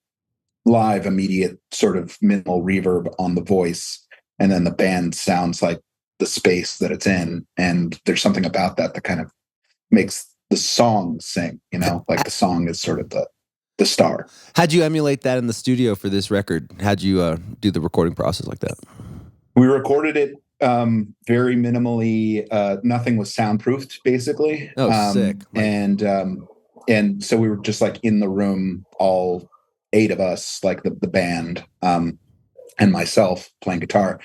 live, immediate sort of minimal reverb on the voice. And then the band sounds like the space that it's in. And there's something about that kind of makes the song sing, like the song is sort of the star. How'd you emulate that in the studio for this record? How'd you do the recording process like that? We recorded it very minimally. Nothing was soundproofed, basically. Oh, sick. And so we were just like in the room, all 8 of us, like the band, and myself playing guitar.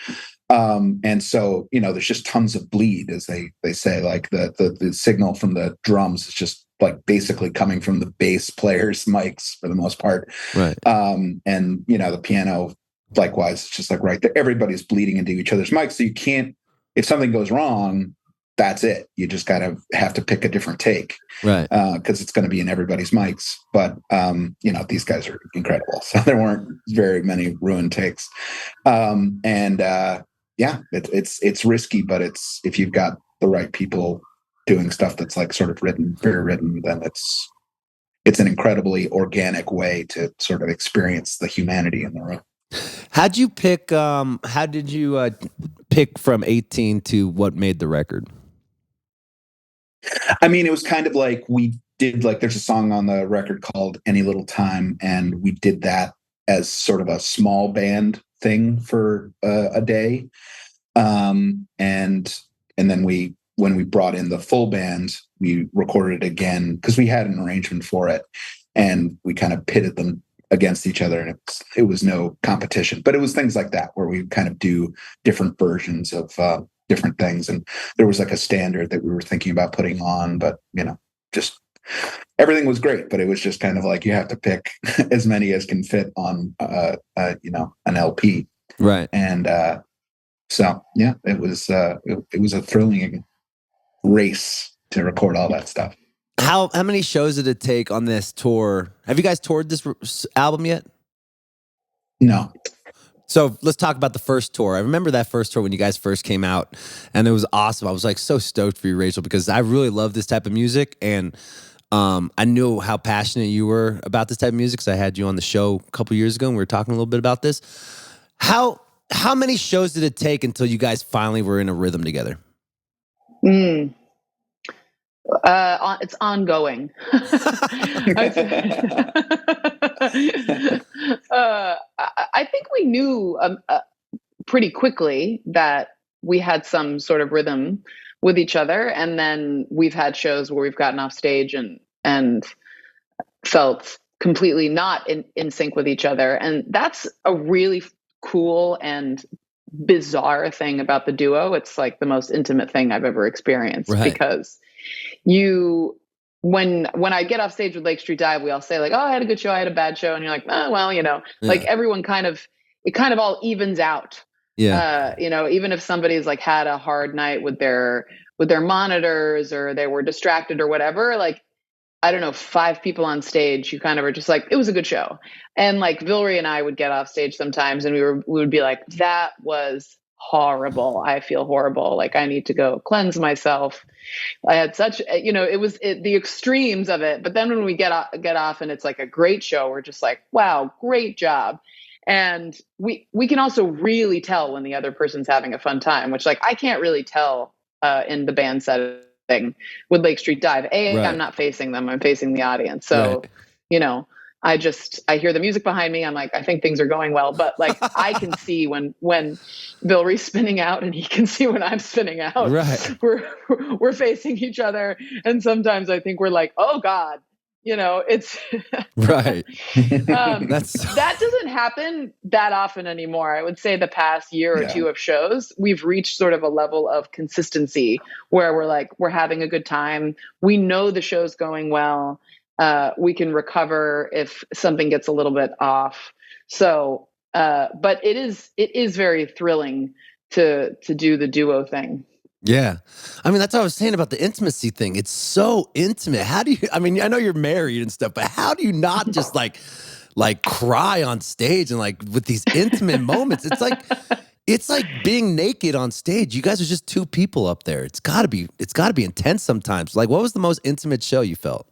And so, there's just tons of bleed, as they say, like the signal from the drums is just like basically coming from the bass players' mics for the most part. Right. And, the piano, likewise, it's just like right there. Everybody's bleeding into each other's mics. So you can't, if something goes wrong, that's it. You just gotta have to pick a different take. Right. Because it's going to be in everybody's mics. But, these guys are incredible. So there weren't very many ruined takes. It's risky, but if you've got the right people doing stuff that's like sort of very written, then it's an incredibly organic way to sort of experience the humanity in the room. How did you pick from 18 to what made the record? It was kind of like we did, like, there's a song on the record called Any Little Time, and we did that as sort of a small band thing for a day. And then when we brought in the full band, we recorded it again because we had an arrangement for it, and we kind of pitted them against each other, and it was no competition. But it was things like that where we kind of do different versions of different things. And there was like a standard that we were thinking about putting on, but just everything was great, but it was just kind of like, you have to pick as many as can fit on, an LP. Right. And, so yeah, it was a thrilling race to record all that stuff. How many shows did it take on this tour? Have you guys toured this album yet? No. So let's talk about the first tour. I remember that first tour when you guys first came out, and it was awesome. I was like so stoked for you, Rachael, because I really love this type of music, and I knew how passionate you were about this type of music because I had you on the show a couple years ago, and we were talking a little bit about this. How many shows did it take until you guys finally were in a rhythm together? It's ongoing. I think we knew pretty quickly that we had some sort of rhythm with each other, and then we've had shows where we've gotten off stage and felt completely not in sync with each other, and that's a really cool and bizarre thing about the duo. It's like the most intimate thing I've ever experienced, right. Because when I get off stage with Lake Street Dive, we all say like, oh, I had a good show, I had a bad show. And you're like, oh, well, like everyone it kind of all evens out. Yeah. Even if somebody's like had a hard night with their monitors, or they were distracted or whatever, like, I don't know, 5 people on stage, you kind of are just like, it was a good show. And like Vilray and I would get off stage sometimes and we would be like, that was horrible. I feel horrible. Like, I need to go cleanse myself. I had such, it was the extremes of it. But then when we get off and it's like a great show, we're just like, wow, great job. And we can also really tell when the other person's having a fun time, which like I can't really tell in the band setting with Lake Street Dive. Right. I'm not facing them, I'm facing the audience. So, right. I hear the music behind me. I'm like, I think things are going well, but like I can see when Vilray's spinning out and he can see when I'm spinning out. Right. We're facing each other. And sometimes I think we're like, oh God, it's right. That doesn't happen that often anymore. I would say the past year or two of shows, we've reached sort of a level of consistency where we're like, we're having a good time. We know the show's going well. We can recover if something gets a little bit off. So, but it is very thrilling to do the duo thing. Yeah. I mean, that's what I was saying about the intimacy thing. It's so intimate. How do you, I mean, I know you're married and stuff, but how do you not just like cry on stage and like with these intimate moments? It's like being naked on stage. You guys are just 2 people up there. It's gotta be intense sometimes. Like, what was the most intimate show you felt?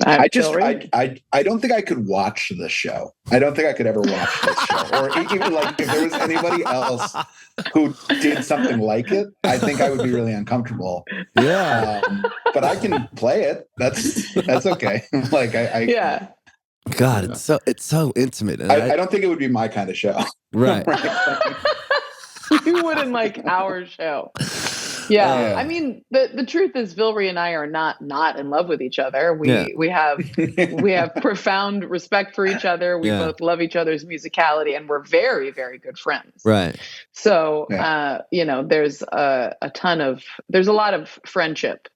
I don't think I could watch the show. I don't think I could ever watch this show. Or even like if there was anybody else who did something like it, I think I would be really uncomfortable. Yeah. But I can play it. That's okay. Like yeah. God, it's so intimate. And I don't think it would be my kind of show. Right. You wouldn't like our show. Yeah. I mean, the truth is Vilray and I are not in love with each other. We have profound respect for each other. We both love each other's musicality, and we're very, very good friends. Right. So, there's there's a lot of friendip,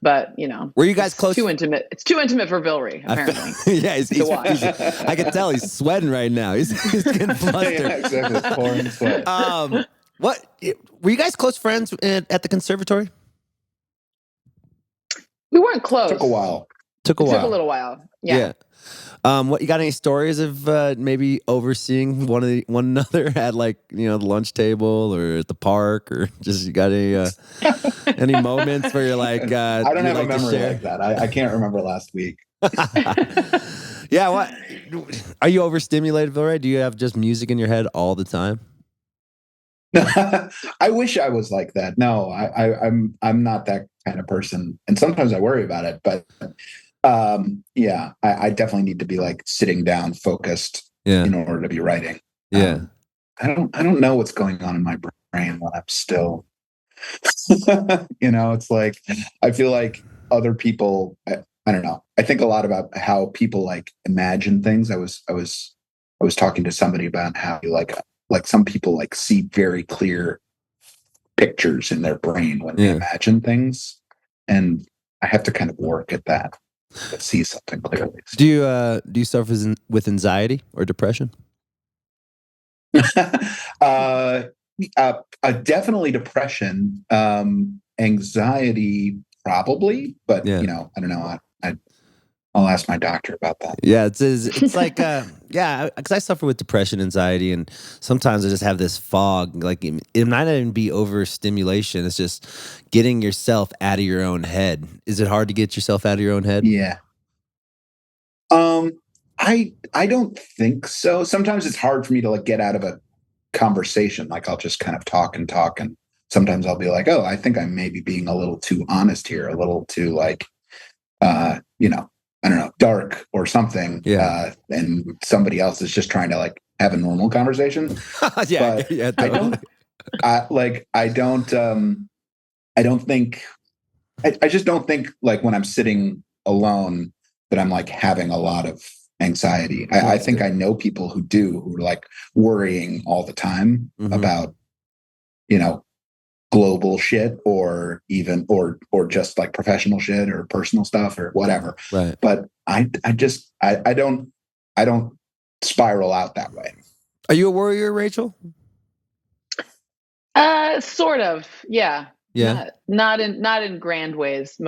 but were you guys close? Too intimate. It's too intimate for Vilray, apparently. Yeah. He's I can tell he's sweating right now. He's getting flustered. Yeah, exactly. Pouring sweat. What were you guys close friends at the conservatory? We weren't close. Took a while. Took a little while. Yeah. What you got? Any stories of maybe overseeing one another at like the lunch table or at the park, or just you got any moments where you're like I don't have a memory like that. I can't remember last week. Yeah. What are you overstimulated, Vilray? Do you have just music in your head all the time? I wish I was like that. No, I'm not that kind of person, and sometimes I worry about it. But I definitely need to be like sitting down, focused, in order to be writing. Yeah, I don't know what's going on in my brain when I'm still. It's like I feel like other people. I don't know. I think a lot about how people like imagine things. I was talking to somebody about how you like like some people like see very clear pictures in their brain when they imagine things, and I have to kind of work at that, to see something clearly. Do you suffer with anxiety or depression? Definitely depression. Anxiety, probably, but I don't know. I'll ask my doctor about that. Yeah, it's like because I suffer with depression, anxiety, and sometimes I just have this fog. Like it might not even be overstimulation. It's just getting yourself out of your own head. Is it hard to get yourself out of your own head? Yeah. I don't think so. Sometimes it's hard for me to like get out of a conversation. Like I'll just kind of talk, and sometimes I'll be like, oh, I think I may be being a little too honest here, a little too like, I don't know, dark or something. Yeah. And somebody else is just trying to like have a normal conversation. Yeah. But I just don't think like when I'm sitting alone that I'm like having a lot of anxiety. I think I know people who are like worrying all the time about, global shit or just like professional shit or personal stuff or whatever. Right. But I don't spiral out that way. Are you a worrier, Rachel? Sort of. Yeah. Yeah. Not in grand ways,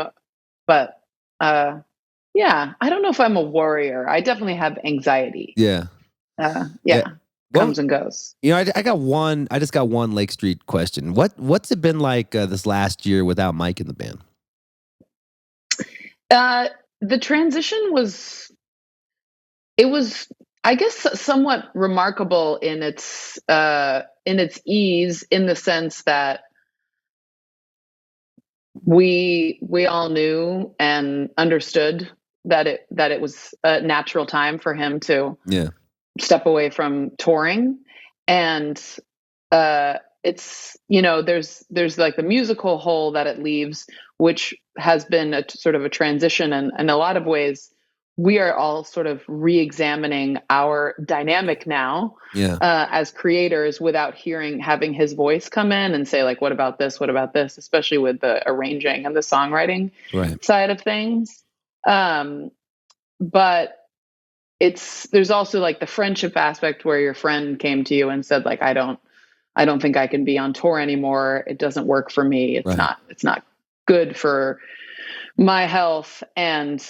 but yeah, I don't know if I'm a worrier. I definitely have anxiety. Yeah. Comes and goes. I just got one Lake Street question. What's it been like this last year without Mike in the band? The transition was I guess somewhat remarkable in its ease, in the sense that we all knew and understood that it was a natural time for him to step away from touring. And it's there's like the musical hole that it leaves, which has been a sort of a transition, and in a lot of ways we are all sort of re-examining our dynamic now as creators, without having his voice come in and say like, what about this, especially with the arranging and the songwriting side of things. But there's also like the friendship aspect where your friend came to you and said like, I don't think I can be on tour anymore. It doesn't work for me. It's not good for my health. And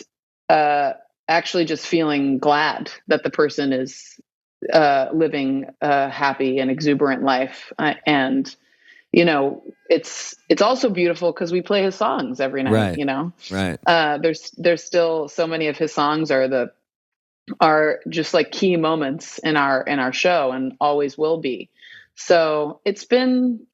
actually just feeling glad that the person is living a happy and exuberant life. And it's also beautiful because we play his songs every night. There's still so many of his songs are just like key moments in our show, and always will be. So it's been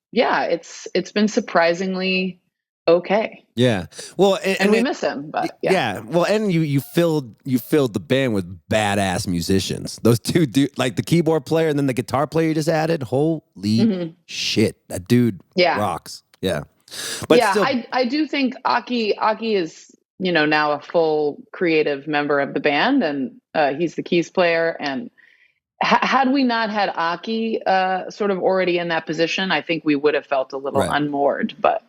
surprisingly okay. Yeah. Well, and we miss him, but yeah. Well, and you filled the band with badass musicians. Those two like the keyboard player and then the guitar player you just added. Holy shit, that dude rocks. Yeah. But still, I do think Aki is now a full creative member of the band, and he's the keys player. And had we not had Aki sort of already in that position, I think we would have felt a little unmoored. But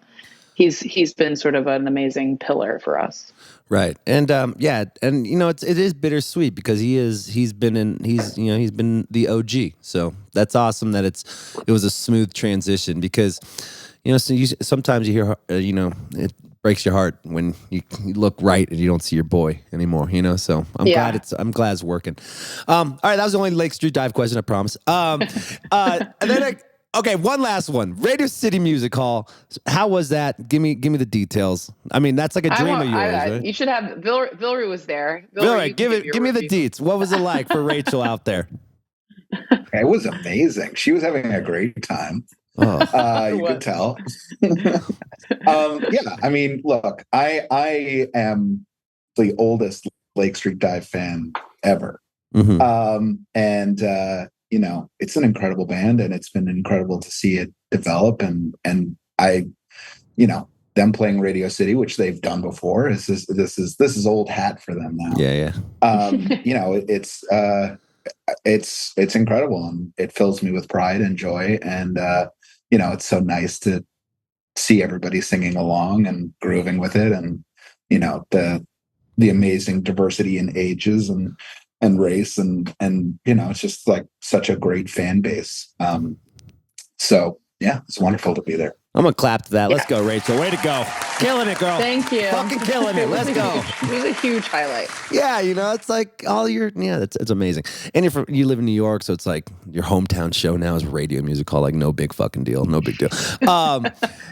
he's been sort of an amazing pillar for us. Right. And it is bittersweet because he's been the OG. So that's awesome that it was a smooth transition, because sometimes you hear it breaks your heart when you look right and you don't see your boy anymore, so I'm glad it's working. All right, that was the only Lake Street Dive question, I promise. And then okay, one last one. Radio City Music Hall. How was that? Give me the details. I mean, that's like a dream of yours, right? You should have Vilray was there. Vilray, give me the deets. What was it like for Rachel out there? It was amazing. She was having a great time. You could tell. I mean, look, I am the oldest Lake Street Dive fan ever. And it's an incredible band, and it's been incredible to see it develop. And I, them playing Radio City, which they've done before, this is old hat for them now. Yeah. it's incredible, and it fills me with pride and joy. And it's so nice to see everybody singing along and grooving with it, and the amazing diversity in ages and race, and it's just like such a great fan base. So yeah, it's wonderful to be there. I'm gonna clap to that. Let's go, Rachael. Way to go. Killing it, girl. Thank you. Fucking killing it. Let's go. It was a huge highlight. Yeah, it's like it's amazing. And you live in New York, so it's like your hometown show now is a radio music hall. Like, no big fucking deal. No big deal.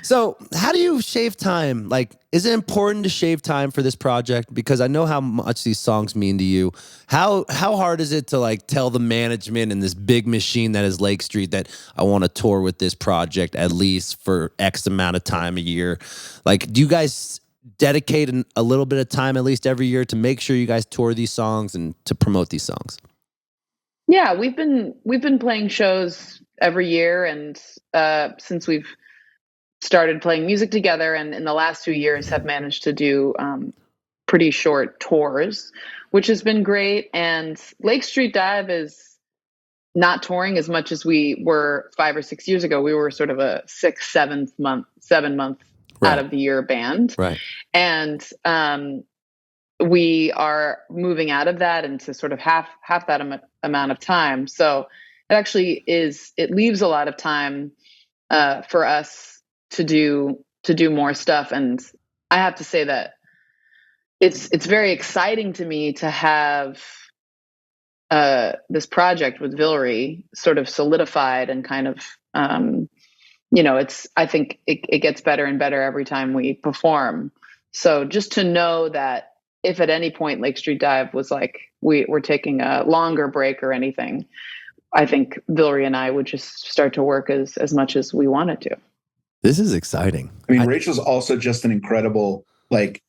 So how do you shave time? Like, is it important to shave time for this project? Because I know how much these songs mean to you. How hard is it to like tell the management and this big machine that is Lake Street that I want to tour with this project at least for X amount of time a year? Like, do you guys dedicate a little bit of time at least every year to make sure you guys tour these songs and to promote these songs? Yeah, we've been playing shows every year, and since we've started playing music together, and in the last 2 years have managed to do pretty short tours, which has been great. And Lake Street Dive is not touring as much as we were 5 or 6 years ago. We were sort of a 7 month Right. out of the year band. Right. And we are moving out of that into sort of half that amount of time. So it actually it leaves a lot of time for us to do more stuff. And I have to say that it's very exciting to me to have this project with Vilray sort of solidified and kind of I think it gets better and better every time we perform. So just to know that if at any point Lake Street Dive was like, we're taking a longer break or anything, I think Vilray and I would just start to work as much as we wanted to. This is exciting. I mean, Rachel's also just an incredible, like,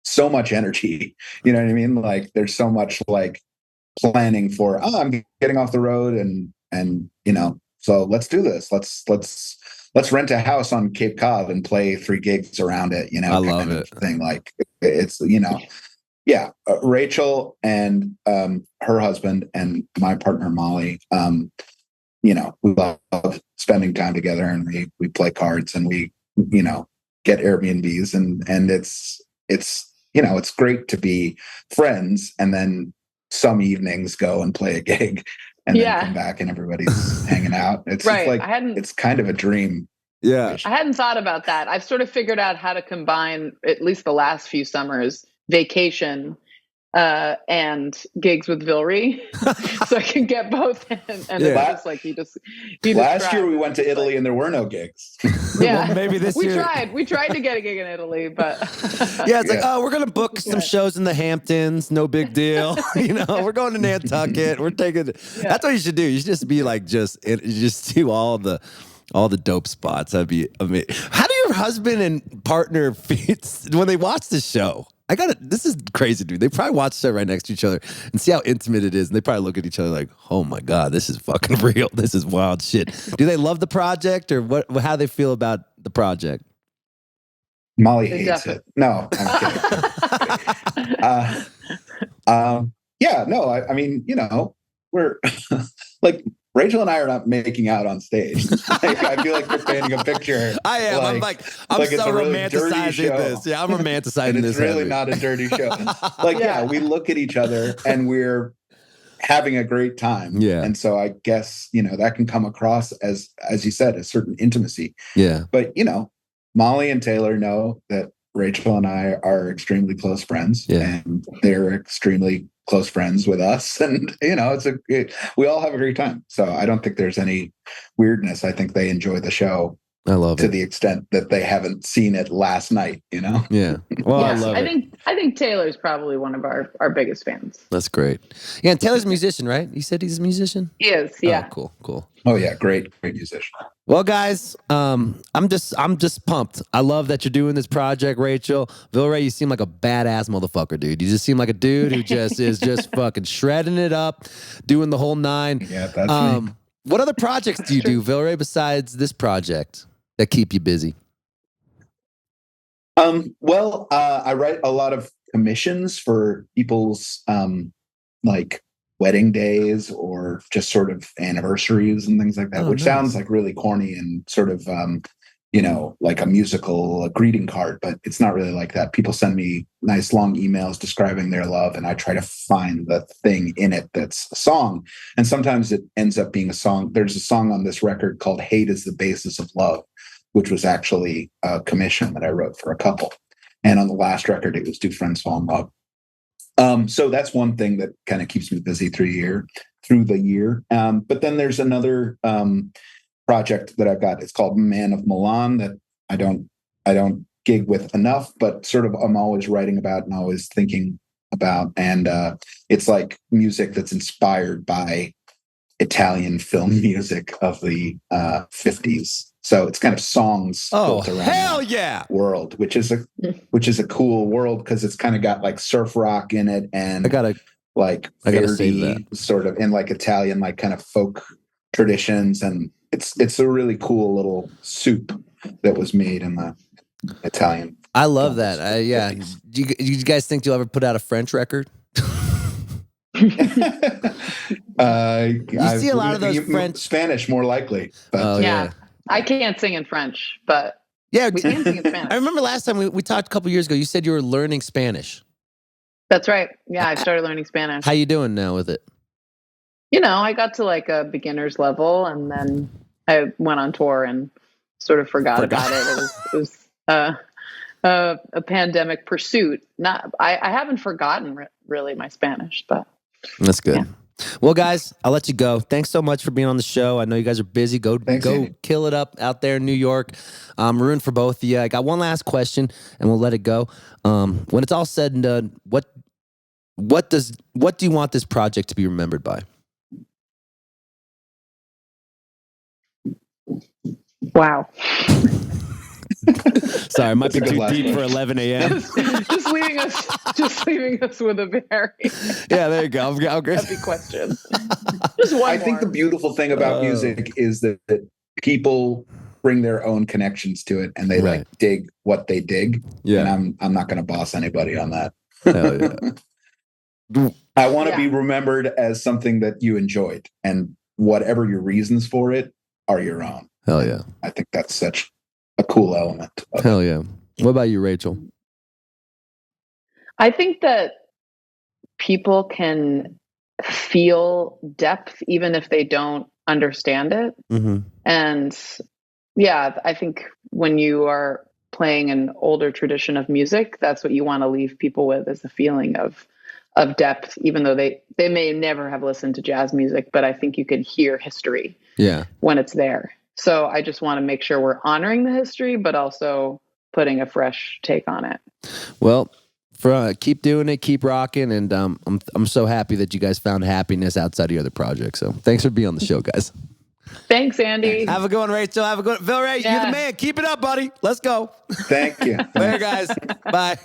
so much energy. You know what I mean? Like, there's so much like planning for, I'm getting off the road and so let's do this. Let's rent a house on Cape Cod and play 3 gigs around it. I love it. Thing. Like, it's Rachael and her husband and my partner Molly. We love spending time together, and we play cards, and we get Airbnbs, and it's great to be friends, and then some evenings go and play a gig. And then come back and everybody's hanging out. It's right. Like it's kind of a dream. Yeah. I hadn't thought about that. I've sort of figured out how to combine, at least the last few summers, vacation and gigs with Vilray, so I can get both. And it's just like you last year we went to Italy and there were no gigs. Yeah, well, maybe this year we tried to get a gig in Italy, but it's like, we're gonna book some shows in the Hamptons, no big deal. We're going to Nantucket. We're taking. That's what you should do. You should just be like, just do all the dope spots. That'd be amazing. How do your husband and partner feel when they watch the show? This is crazy, dude. They probably watch that right next to each other and see how intimate it is. And they probably look at each other like, oh my God, this is fucking real. This is wild shit. Do they love the project, or how they feel about the project? Molly hates it. No, I'm kidding. I mean, we're like, Rachael and I are not making out on stage. Like, I feel like you're painting a picture. I am. I'm so romanticizing this. Yeah, I'm romanticizing this. It's really not a dirty show. We look at each other and we're having a great time. Yeah. And so I guess, that can come across as you said, a certain intimacy. Yeah. But, Molly and Taylor know that Rachael and I are extremely close friends. Yeah. And they're extremely close friends with us, and we all have a great time. So I don't think there's any weirdness. I think they enjoy the show. I love to it. the extent that they haven't seen it last night. Yeah. Well, I love it. I think Taylor's probably one of our biggest fans. That's great. Yeah, and Taylor's a musician, right? You said he's a musician? He is. Yeah. Oh, cool. Oh yeah, great musician. Well, guys, I'm just pumped. I love that you're doing this project, Rachael. Vilray, you seem like a badass motherfucker, dude. You just seem like a dude who just is just fucking shredding it up, doing the whole 9. Yeah, that's me. What other projects do you do, Vilray, besides this project that keep you busy? I write a lot of commissions for people's wedding days or just sort of anniversaries and things like that, which sounds like really corny and sort of, like a musical greeting card, but it's not really like that. People send me nice long emails describing their love, and I try to find the thing in it that's a song. And sometimes it ends up being a song. There's a song on this record called Hate is the Basis of Love, which was actually a commission that I wrote for a couple. And on the last record, it was Do Friends Fall in Love. So that's one thing that kind of keeps me busy through the year. But then there's another project that I've got. It's called Man of Milan that I don't gig with enough, but sort of I'm always writing about and always thinking about. And it's like music that's inspired by Italian film music of the 50s. So it's kind of songs built around that world, which is a cool world because it's kind of got like surf rock in it and Verdi sort of in like Italian, like kind of folk traditions. And it's a really cool little soup that was made in the Italian. I love that. Do you guys think you'll ever put out a French record? You see a lot of those French, Spanish, more likely. But, yeah. I can't sing in French, but we can sing in Spanish. I remember last time we talked a couple years ago, you said you were learning Spanish. That's right. Yeah, I started learning Spanish. How you doing now with it? I got to like a beginner's level, and then I went on tour and sort of forgot about it. It was a pandemic pursuit. I haven't forgotten really my Spanish, but that's good. Yeah. Well, guys, I'll let you go. Thanks so much for being on the show. I know you guys are busy. Go kill it up out there in New York. I'm rooting for both of you. I got one last question, and we'll let it go. When it's all said and done, what do you want this project to be remembered by? Wow. Sorry, it might be too deep for 11 a.m. just leaving us with a very there you go. heavy question. Just one. I think the beautiful thing about music is that people bring their own connections to it, and they like dig what they dig. Yeah, and I'm not going to boss anybody on that. Hell yeah. I want to be remembered as something that you enjoyed, and whatever your reasons for it are your own. Hell yeah. I think that's such a cool element. Hell yeah. What about you, Rachael? I think that people can feel depth even if they don't understand it. Mm-hmm. And I think when you are playing an older tradition of music, that's what you want to leave people with, is a feeling of depth, even though they may never have listened to jazz music, but I think you can hear history when it's there. So I just want to make sure we're honoring the history, but also putting a fresh take on it. Well, keep doing it, keep rocking, and I'm so happy that you guys found happiness outside of your other projects. So thanks for being on the show, guys. Thanks, Andy. Have a good one, Rachael. Have a good one. Vilray, you're the man. Keep it up, buddy. Let's go. Thank you. Later, guys. Bye.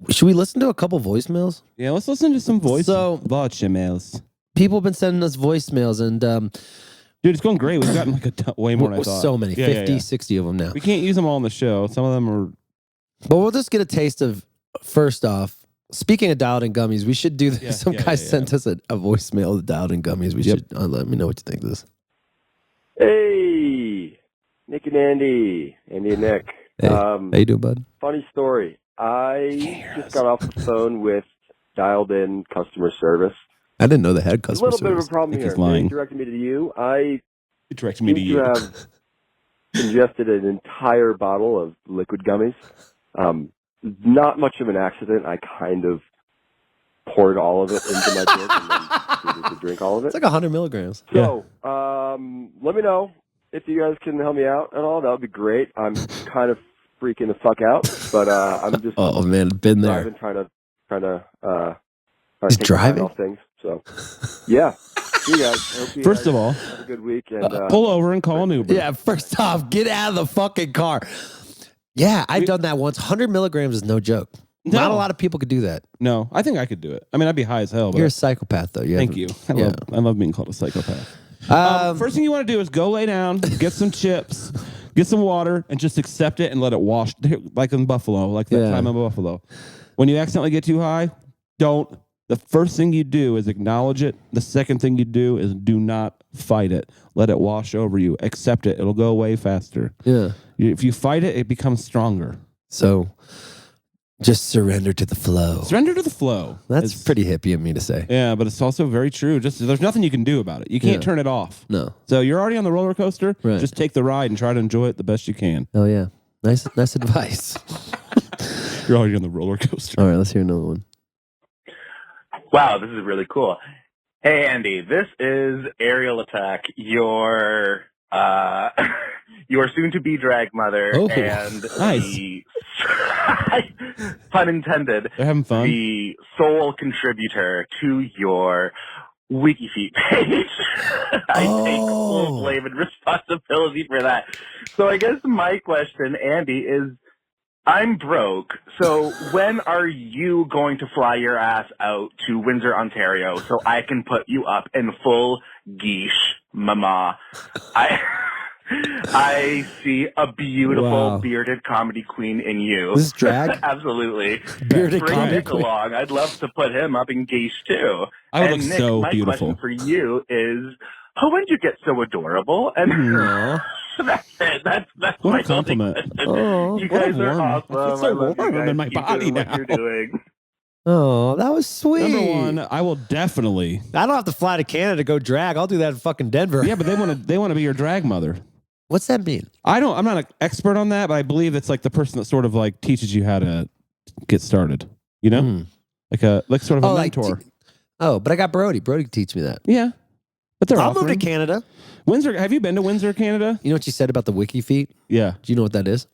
Should we listen to a couple voicemails? Yeah, let's listen to some voicemails. People have been sending us voicemails, and dude, it's going great. We've gotten like way more than I thought. So many, 50, 60 of them now. We can't use them all on the show. Some of them are... But we'll just get a taste of, first off, speaking of Dialed In Gummies, we should do this. Some guy sent us a voicemail of Dialed In Gummies. We should let me know what you think of this. Hey, Nick and Andy and Nick. Hey, how you doing, bud? Funny story. I just got off the phone with Dialed In customer service. I didn't know they had customer service. A little bit of a problem here. They directed me to you. It directed me to you. You have ingested an entire bottle of liquid gummies. Not much of an accident. I kind of poured all of it into my drink and then proceeded to drink all of it. It's like 100 milligrams. So, let me know if you guys can help me out at all. That would be great. I'm kind of freaking the fuck out, but I'm just been there. Driving, trying to He's driving all things. So, yeah. See you guys. Hope you First of all, have a good week and pull over and call an Uber. Yeah. First off, get out of the fucking car. Yeah, I've done that once. 100 milligrams is no joke. No. Not a lot of people could do that. No, I think I could do it. I mean, I'd be high as hell. But you're a psychopath, though. Thank you. I love being called a psychopath. First thing you want to do is go lay down, get some chips, get some water, and just accept it and let it wash, like in Buffalo, like that time in Buffalo. When you accidentally get too high, don't The first thing you do is acknowledge it. The second thing you do is do not fight it. Let it wash over you. Accept it. It'll go away faster. Yeah. If you fight it, it becomes stronger. So just surrender to the flow. Surrender to the flow. That's pretty hippie of me to say. Yeah, but it's also very true. Just there's nothing you can do about it. You can't turn it off. No. So you're already on the roller coaster. Right. Just take the ride and try to enjoy it the best you can. Oh, yeah. Nice advice. You're already on the roller coaster. All right, let's hear another one. Wow, this is really cool. Hey, Andy, this is Aerial Attack, your soon-to-be drag mother, and nice. pun intended, they're having fun. The sole contributor to your WikiFeet page. I take full blame and responsibility for that. So I guess my question, Andy, is I'm broke, so when are you going to fly your ass out to Windsor, Ontario, so I can put you up in full geesh, mama? I see a beautiful bearded comedy queen in you. This is drag? Absolutely. Bearded Bring comedy Nick queen. along. I'd love to put him up in geesh, too. I would and look Nick, so my beautiful. question for you is, when did you get so adorable? And that's it. That's What my a compliment. only question. You guys are awesome. I feel so I love you warm guys. in my Keep body doing what now. you're doing. Oh, that was sweet. Number one, I will definitely. I don't have to fly to Canada to go drag. I'll do that in fucking Denver. Yeah, but they want to be your drag mother. What's that mean? I'm not an expert on that, but I believe it's like the person that sort of like teaches you how to get started. You know, like sort of a mentor. But I got Brody. Brody can teach me that. Yeah, but they're I'll move to offering. Canada. Windsor. Have you been to Windsor, Canada? You know what you said about the wiki feet? Yeah. Do you know what that is?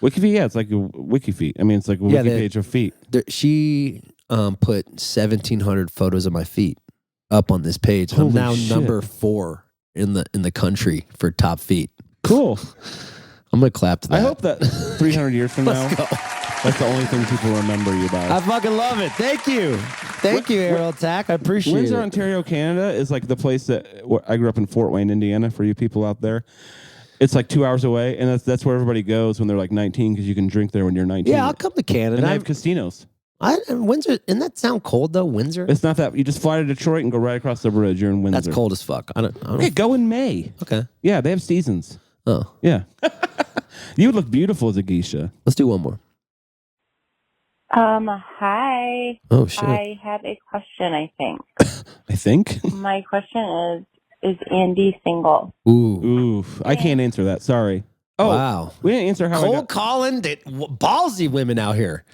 WikiFeet, yeah, it's like a wiki feet. I mean, it's like a wiki page of feet. She put 1,700 photos of my feet up on this page. Holy I'm now shit. number 4 in the country for top feet. Cool. I'm gonna clap to that. I hope that 300 years from now, that's the only thing people remember you about. I fucking love it. Thank you. Thank you, Aerial Attack. I appreciate it. Windsor, Ontario, Canada is like the place that I grew up in Fort Wayne, Indiana, for you people out there. It's like 2 hours away, and that's where everybody goes when they're like 19 because you can drink there when you're 19. Yeah, I'll come to Canada. And they have casinos. Windsor, doesn't that sound cold though? Windsor? It's not that. You just fly to Detroit and go right across the bridge. You're in Windsor. That's cold as fuck. I don't Hey, go in May. Okay. Yeah, they have seasons. Oh. Yeah. You would look beautiful as a geisha. Let's do one more. Hi. Oh, shit. I have a question, I think. I think. My question is Andy single? Ooh. I can't answer that. Sorry. Oh, wow. We didn't answer how Cold calling, ballsy women out here.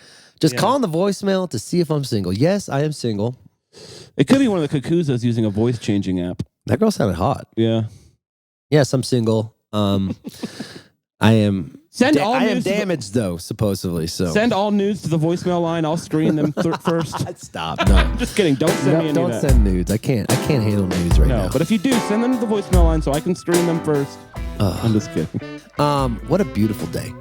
Just calling the voicemail to see if I'm single. Yes, I am single. It could be one of the Kakuzas using a voice changing app. That girl sounded hot. Yeah. Yes, I'm single. I am. I am news damaged though, supposedly. So send all nudes to the voicemail line. I'll screen them first. Stop. No, just kidding. Don't send me any Don't of that. send nudes. I can't handle nudes right now. No, but if you do, send them to the voicemail line so I can screen them first. I'm just kidding. What a beautiful day.